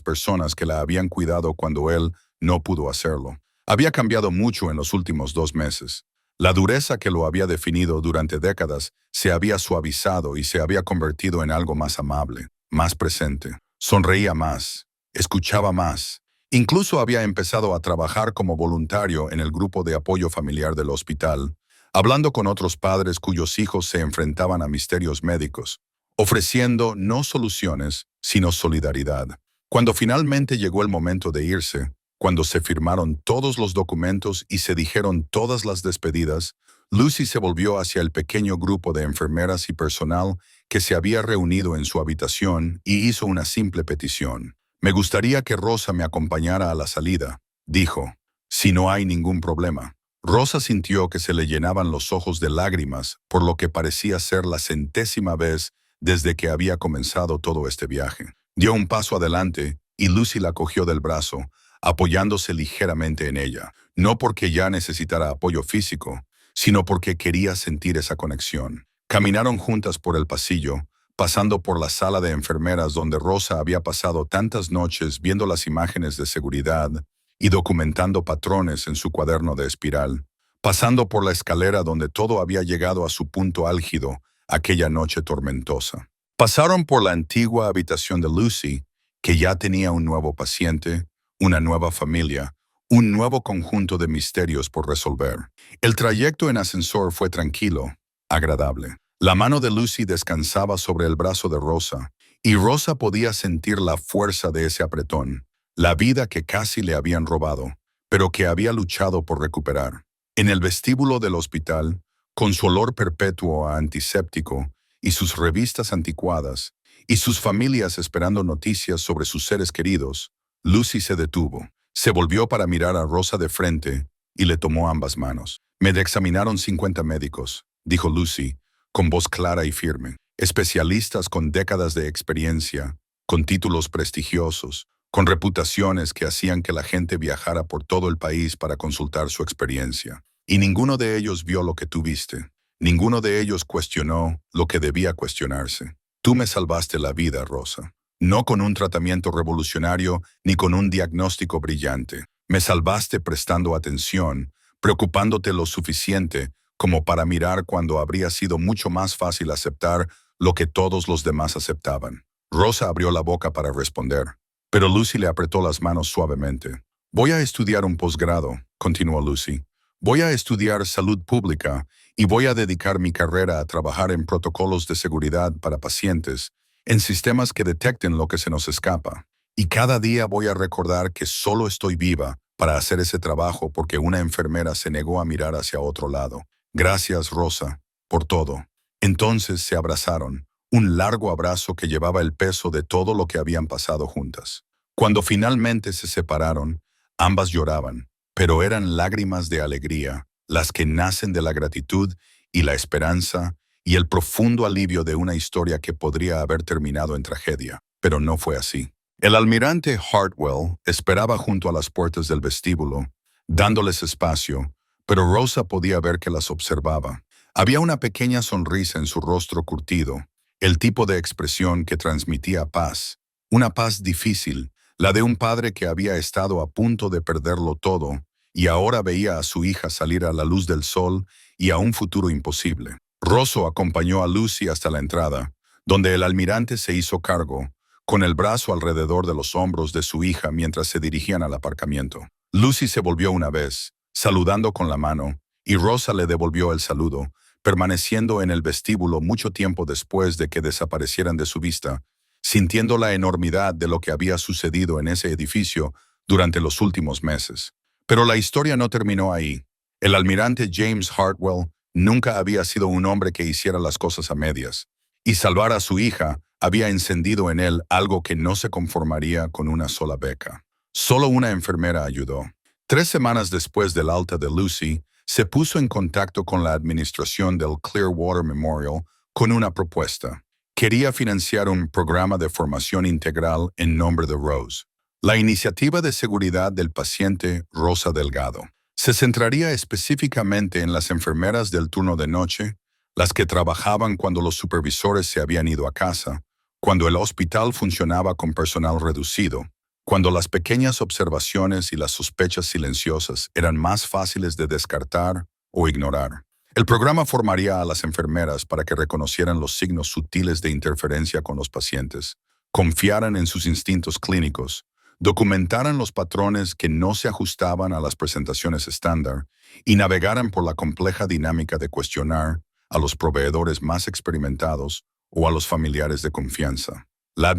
[SPEAKER 1] personas que la habían cuidado cuando él no pudo hacerlo. Había cambiado mucho en los últimos 2 meses. La dureza que lo había definido durante décadas se había suavizado y se había convertido en algo más amable, más presente. Sonreía más, escuchaba más. Incluso había empezado a trabajar como voluntario en el grupo de apoyo familiar del hospital, hablando con otros padres cuyos hijos se enfrentaban a misterios médicos, ofreciendo no soluciones, sino solidaridad. Cuando finalmente llegó el momento de irse, cuando se firmaron todos los documentos y se dijeron todas las despedidas, Lucy se volvió hacia el pequeño grupo de enfermeras y personal que se había reunido en su habitación y hizo una simple petición. «Me gustaría que Rosa me acompañara a la salida», dijo, «si no hay ningún problema». Rosa sintió que se le llenaban los ojos de lágrimas por lo que parecía ser la 100ª vez desde que había comenzado todo este viaje. Dio un paso adelante y Lucy la cogió del brazo, apoyándose ligeramente en ella, no porque ya necesitara apoyo físico, sino porque quería sentir esa conexión. Caminaron juntas por el pasillo, pasando por la sala de enfermeras donde Rosa había pasado tantas noches viendo las imágenes de seguridad y documentando patrones en su cuaderno de espiral, pasando por la escalera donde todo había llegado a su punto álgido aquella noche tormentosa. Pasaron por la antigua habitación de Lucy, que ya tenía un nuevo paciente, una nueva familia, un nuevo conjunto de misterios por resolver. El trayecto en ascensor fue tranquilo, agradable. La mano de Lucy descansaba sobre el brazo de Rosa, y Rosa podía sentir la fuerza de ese apretón, la vida que casi le habían robado, pero que había luchado por recuperar. En el vestíbulo del hospital, con su olor perpetuo a antiséptico y sus revistas anticuadas, y sus familias esperando noticias sobre sus seres queridos, Lucy se detuvo, se volvió para mirar a Rosa de frente y le tomó ambas manos. «Me examinaron 50 médicos», dijo Lucy, con voz clara y firme. «Especialistas con décadas de experiencia, con títulos prestigiosos, con reputaciones que hacían que la gente viajara por todo el país para consultar su experiencia. Y ninguno de ellos vio lo que tú viste. Ninguno de ellos cuestionó lo que debía cuestionarse. Tú me salvaste la vida, Rosa. No con un tratamiento revolucionario ni con un diagnóstico brillante. Me salvaste prestando atención, preocupándote lo suficiente como para mirar cuando habría sido mucho más fácil aceptar lo que todos los demás aceptaban». Rosa abrió la boca para responder, pero Lucy le apretó las manos suavemente. «Voy a estudiar un posgrado», continuó Lucy. «Voy a estudiar salud pública y voy a dedicar mi carrera a trabajar en protocolos de seguridad para pacientes, en sistemas que detecten lo que se nos escapa. Y cada día voy a recordar que solo estoy viva para hacer ese trabajo porque una enfermera se negó a mirar hacia otro lado. Gracias, Rosa, por todo». Entonces se abrazaron, un largo abrazo que llevaba el peso de todo lo que habían pasado juntas. Cuando finalmente se separaron, ambas lloraban, pero eran lágrimas de alegría, las que nacen de la gratitud y la esperanza y el profundo alivio de una historia que podría haber terminado en tragedia, pero no fue así. El almirante Hartwell esperaba junto a las puertas del vestíbulo, dándoles espacio, pero Rosa podía ver que las observaba. Había una pequeña sonrisa en su rostro curtido, el tipo de expresión que transmitía paz, una paz difícil, la de un padre que había estado a punto de perderlo todo y ahora veía a su hija salir a la luz del sol y a un futuro imposible. Rosa acompañó a Lucy hasta la entrada, donde el almirante se hizo cargo, con el brazo alrededor de los hombros de su hija mientras se dirigían al aparcamiento. Lucy se volvió una vez, saludando con la mano, y Rosa le devolvió el saludo, permaneciendo en el vestíbulo mucho tiempo después de que desaparecieran de su vista, sintiendo la enormidad de lo que había sucedido en ese edificio durante los últimos meses. Pero la historia no terminó ahí. El almirante James Hartwell nunca había sido un hombre que hiciera las cosas a medias, y salvar a su hija había encendido en él algo que no se conformaría con una sola beca. Solo una enfermera ayudó. 3 semanas después del alta de Lucy, se puso en contacto con la administración del Clearwater Memorial con una propuesta. Quería financiar un programa de formación integral en nombre de Rose. La iniciativa de seguridad del paciente Rosa Delgado se centraría específicamente en las enfermeras del turno de noche, las que trabajaban cuando los supervisores se habían ido a casa, cuando el hospital funcionaba con personal reducido, cuando las pequeñas observaciones y las sospechas silenciosas eran más fáciles de descartar o ignorar. El programa formaría a las enfermeras para que reconocieran los signos sutiles de interferencia con los pacientes, confiaran en sus instintos clínicos, documentaran los patrones que no se ajustaban a las presentaciones estándar y navegaran por la compleja dinámica de cuestionar a los proveedores más experimentados o a los familiares de confianza. La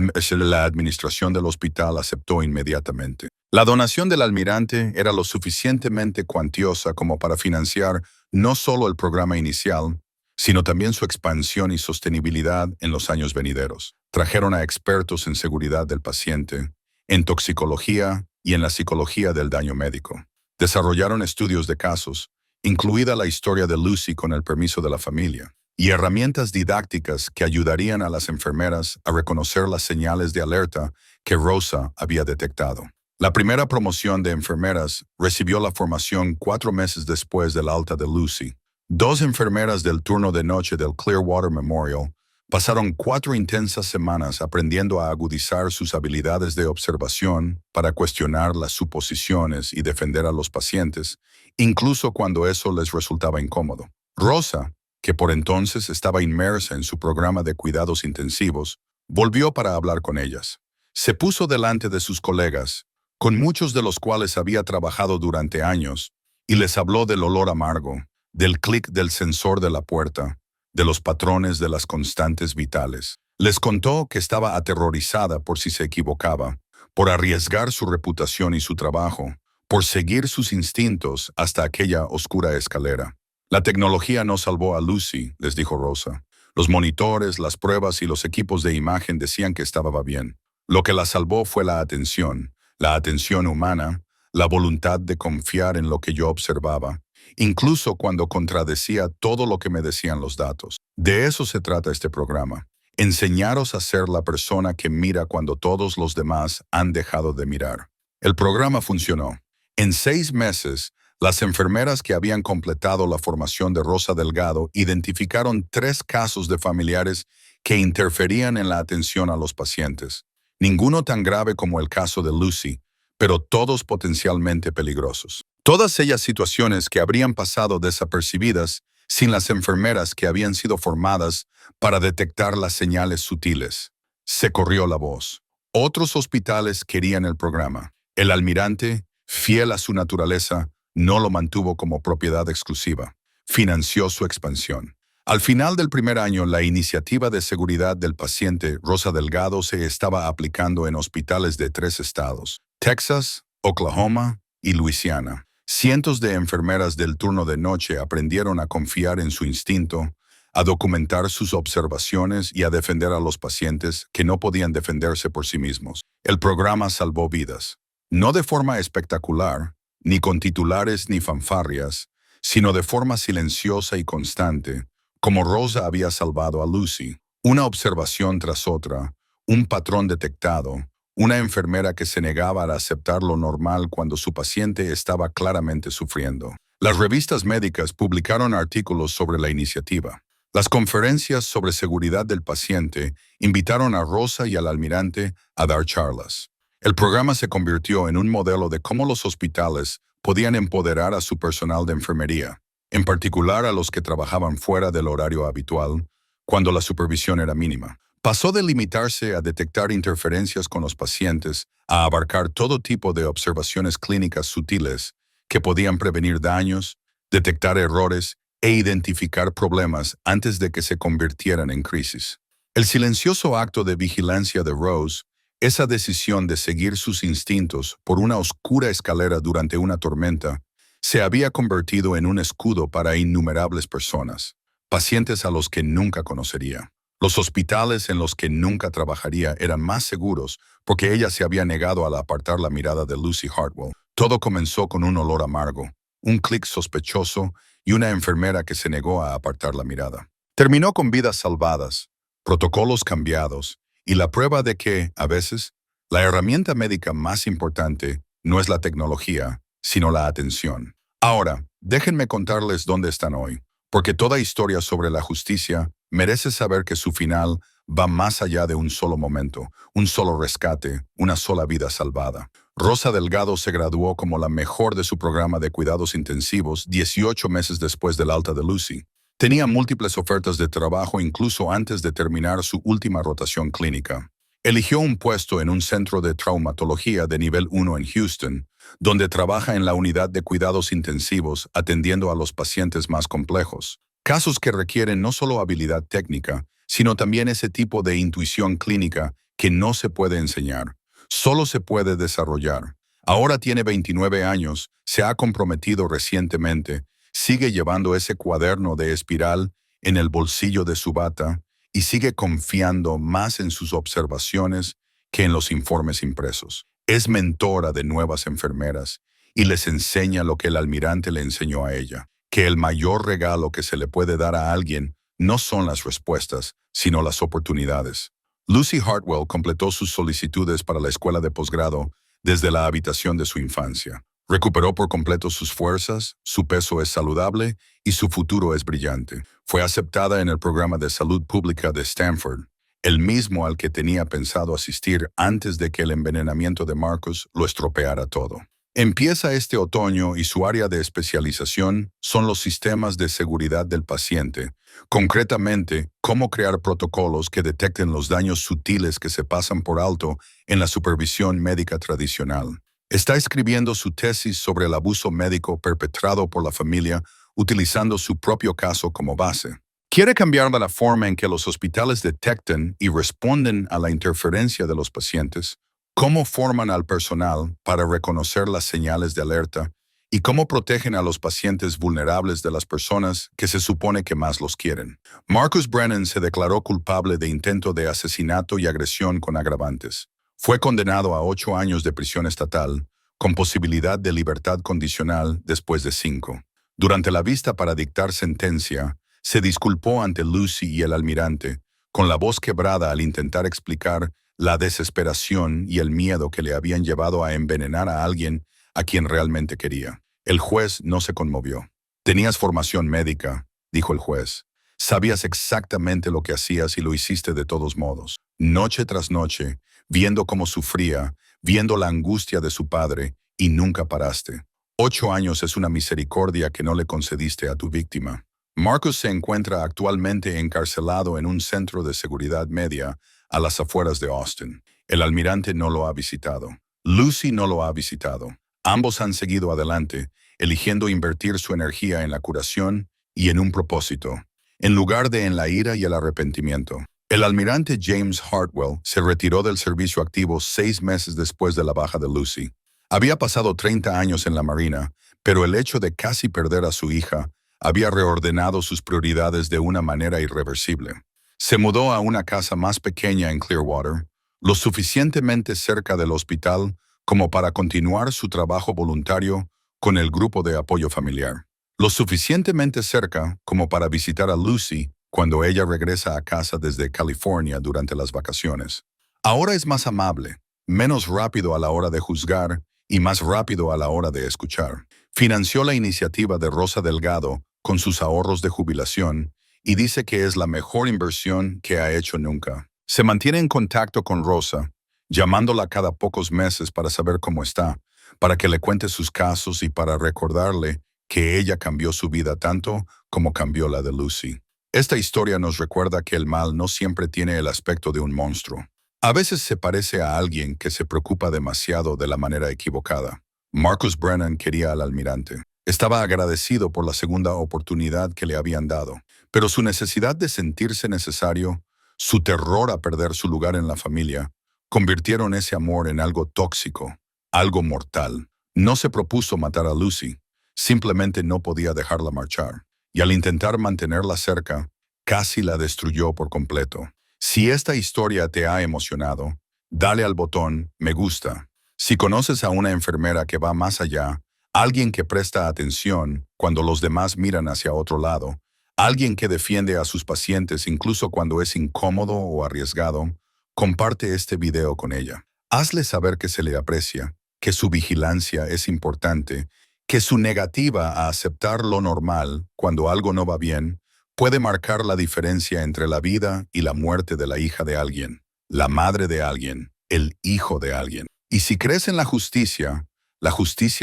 [SPEAKER 1] administración del hospital aceptó inmediatamente. La donación del almirante era lo suficientemente cuantiosa como para financiar no solo el programa inicial, sino también su expansión y sostenibilidad en los años venideros. Trajeron a expertos en seguridad del paciente, en toxicología y en la psicología del daño médico. Desarrollaron estudios de casos, incluida la historia de Lucy con el permiso de la familia, y herramientas didácticas que ayudarían a las enfermeras a reconocer las señales de alerta que Rosa había detectado. La primera promoción de enfermeras recibió la formación 4 meses después del alta de Lucy. 2 enfermeras del turno de noche del Clearwater Memorial pasaron 4 intensas semanas aprendiendo a agudizar sus habilidades de observación para cuestionar las suposiciones y defender a los pacientes, incluso cuando eso les resultaba incómodo. Rosa, que por entonces estaba inmersa en su programa de cuidados intensivos, volvió para hablar con ellas. Se puso delante de sus colegas, con muchos de los cuales había trabajado durante años, y les habló del olor amargo, del clic del sensor de la puerta, de los patrones de las constantes vitales. Les contó que estaba aterrorizada por si se equivocaba, por arriesgar su reputación y su trabajo, por seguir sus instintos hasta aquella oscura escalera. La tecnología no salvó a Lucy, les dijo Rosa. Los monitores, las pruebas y los equipos de imagen decían que estaba bien. Lo que la salvó fue la atención humana, la voluntad de confiar en lo que yo observaba, incluso cuando contradecía todo lo que me decían los datos. De eso se trata este programa. Enseñaros a ser la persona que mira cuando todos los demás han dejado de mirar. El programa funcionó. En 6 meses, las enfermeras que habían completado la formación de Rosa Delgado identificaron 3 casos de familiares que interferían en la atención a los pacientes. Ninguno tan grave como el caso de Lucy, pero todos potencialmente peligrosos. Todas ellas situaciones que habrían pasado desapercibidas sin las enfermeras que habían sido formadas para detectar las señales sutiles. Se corrió la voz. Otros hospitales querían el programa. El almirante, fiel a su naturaleza, no lo mantuvo como propiedad exclusiva. Financió su expansión. Al final del primer año, la iniciativa de seguridad del paciente Rosa Delgado se estaba aplicando en hospitales de 3 estados: Texas, Oklahoma y Luisiana. Cientos de enfermeras del turno de noche aprendieron a confiar en su instinto, a documentar sus observaciones y a defender a los pacientes que no podían defenderse por sí mismos. El programa salvó vidas. No de forma espectacular, ni con titulares ni fanfarrias, sino de forma silenciosa y constante, como Rosa había salvado a Lucy. Una observación tras otra, un patrón detectado, una enfermera que se negaba a aceptar lo normal cuando su paciente estaba claramente sufriendo. Las revistas médicas publicaron artículos sobre la iniciativa. Las conferencias sobre seguridad del paciente invitaron a Rosa y al almirante a dar charlas. El programa se convirtió en un modelo de cómo los hospitales podían empoderar a su personal de enfermería, en particular a los que trabajaban fuera del horario habitual, cuando la supervisión era mínima. Pasó de limitarse a detectar interferencias con los pacientes a abarcar todo tipo de observaciones clínicas sutiles que podían prevenir daños, detectar errores e identificar problemas antes de que se convirtieran en crisis. El silencioso acto de vigilancia de Rose, esa decisión de seguir sus instintos por una oscura escalera durante una tormenta, se había convertido en un escudo para innumerables personas, pacientes a los que nunca conocería. Los hospitales en los que nunca trabajaría eran más seguros porque ella se había negado al apartar la mirada de Lucy Hartwell. Todo comenzó con un olor amargo, un clic sospechoso y una enfermera que se negó a apartar la mirada. Terminó con vidas salvadas, protocolos cambiados y la prueba de que, a veces, la herramienta médica más importante no es la tecnología, sino la atención. Ahora, déjenme contarles dónde están hoy, porque toda historia sobre la justicia merece saber que su final va más allá de un solo momento, un solo rescate, una sola vida salvada. Rosa Delgado se graduó como la mejor de su programa de cuidados intensivos 18 meses después del alta de Lucy. Tenía múltiples ofertas de trabajo incluso antes de terminar su última rotación clínica. Eligió un puesto en un centro de traumatología de nivel 1 en Houston, donde trabaja en la unidad de cuidados intensivos atendiendo a los pacientes más complejos. Casos que requieren no solo habilidad técnica, sino también ese tipo de intuición clínica que no se puede enseñar, solo se puede desarrollar. Ahora tiene 29 años, se ha comprometido recientemente, sigue llevando ese cuaderno de espiral en el bolsillo de su bata y sigue confiando más en sus observaciones que en los informes impresos. Es mentora de nuevas enfermeras y les enseña lo que el almirante le enseñó a ella, que el mayor regalo que se le puede dar a alguien no son las respuestas, sino las oportunidades. Lucy Hartwell completó sus solicitudes para la escuela de posgrado desde la habitación de su infancia. Recuperó por completo sus fuerzas, su peso es saludable y su futuro es brillante. Fue aceptada en el programa de salud pública de Stanford, el mismo al que tenía pensado asistir antes de que el envenenamiento de Marcus lo estropeara todo. Empieza este otoño y su área de especialización son los sistemas de seguridad del paciente, concretamente cómo crear protocolos que detecten los daños sutiles que se pasan por alto en la supervisión médica tradicional. Está escribiendo su tesis sobre el abuso médico perpetrado por la familia utilizando su propio caso como base. Quiere cambiar la forma en que los hospitales detectan y responden a la interferencia de los pacientes, cómo forman al personal para reconocer las señales de alerta y cómo protegen a los pacientes vulnerables de las personas que se supone que más los quieren. Marcus Brennan se declaró culpable de intento de asesinato y agresión con agravantes. Fue condenado a 8 años de prisión estatal, con posibilidad de libertad condicional después de 5. Durante la vista para dictar sentencia, se disculpó ante Lucy y el almirante, con la voz quebrada al intentar explicar la desesperación y el miedo que le habían llevado a envenenar a alguien a quien realmente quería. El juez no se conmovió. «Tenías formación médica», dijo el juez. «Sabías exactamente lo que hacías y lo hiciste de todos modos. Noche tras noche, viendo cómo sufría, viendo la angustia de su padre, y nunca paraste. 8 años es una misericordia que no le concediste a tu víctima». Marcus se encuentra actualmente encarcelado en un centro de seguridad media a las afueras de Austin. El almirante no lo ha visitado. Lucy no lo ha visitado. Ambos han seguido adelante, eligiendo invertir su energía en la curación y en un propósito, en lugar de en la ira y el arrepentimiento. El almirante James Hartwell se retiró del servicio activo 6 meses después de la baja de Lucy. Había pasado 30 años en la Marina, pero el hecho de casi perder a su hija había reordenado sus prioridades de una manera irreversible. Se mudó a una casa más pequeña en Clearwater, lo suficientemente cerca del hospital como para continuar su trabajo voluntario con el grupo de apoyo familiar. Lo suficientemente cerca como para visitar a Lucy cuando ella regresa a casa desde California durante las vacaciones. Ahora es más amable, menos rápido a la hora de juzgar y más rápido a la hora de escuchar. Financió la iniciativa de Rosa Delgado con sus ahorros de jubilación y dice que es la mejor inversión que ha hecho nunca. Se mantiene en contacto con Rosa, llamándola cada pocos meses para saber cómo está, para que le cuente sus casos y para recordarle que ella cambió su vida tanto como cambió la de Lucy. Esta historia nos recuerda que el mal no siempre tiene el aspecto de un monstruo. A veces se parece a alguien que se preocupa demasiado de la manera equivocada. Marcus Brennan quería al almirante. Estaba agradecido por la segunda oportunidad que le habían dado, pero su necesidad de sentirse necesario, su terror a perder su lugar en la familia, convirtieron ese amor en algo tóxico, algo mortal. No se propuso matar a Lucy, simplemente no podía dejarla marchar, y al intentar mantenerla cerca, casi la destruyó por completo. Si esta historia te ha emocionado, dale al botón me gusta. Si conoces a una enfermera que va más allá, alguien que presta atención cuando los demás miran hacia otro lado, alguien que defiende a sus pacientes incluso cuando es incómodo o arriesgado. Comparte este video con ella. Hazle saber que se le aprecia, que su vigilancia es importante, que su negativa a aceptar lo normal cuando algo no va bien puede marcar la diferencia entre la vida y la muerte de la hija de alguien, la madre de alguien, el hijo de alguien. Y si crees en la justicia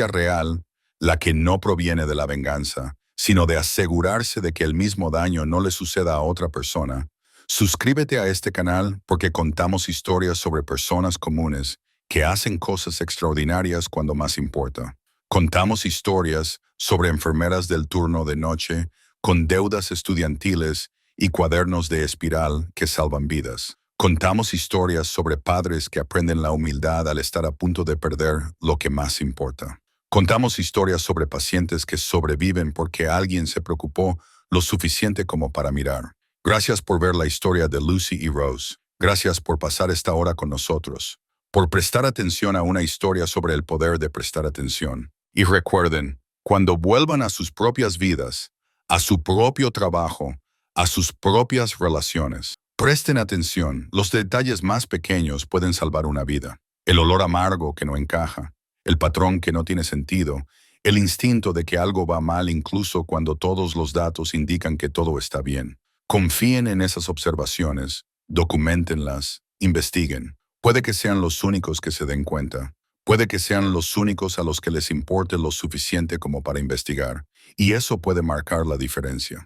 [SPEAKER 1] real, la que no proviene de la venganza, sino de asegurarse de que el mismo daño no le suceda a otra persona, suscríbete a este canal porque contamos historias sobre personas comunes que hacen cosas extraordinarias cuando más importa. Contamos historias sobre enfermeras del turno de noche, con deudas estudiantiles y cuadernos de espiral que salvan vidas. Contamos historias sobre padres que aprenden la humildad al estar a punto de perder lo que más importa. Contamos historias sobre pacientes que sobreviven porque alguien se preocupó lo suficiente como para mirar. Gracias por ver la historia de Lucy y Rose. Gracias por pasar esta hora con nosotros, por prestar atención a una historia sobre el poder de prestar atención. Y recuerden, cuando vuelvan a sus propias vidas, a su propio trabajo, a sus propias relaciones, presten atención, los detalles más pequeños pueden salvar una vida. El olor amargo que no encaja, el patrón que no tiene sentido, el instinto de que algo va mal incluso cuando todos los datos indican que todo está bien. Confíen en esas observaciones, documentenlas, investiguen. Puede que sean los únicos que se den cuenta. Puede que sean los únicos a los que les importe lo suficiente como para investigar. Y eso puede marcar la diferencia.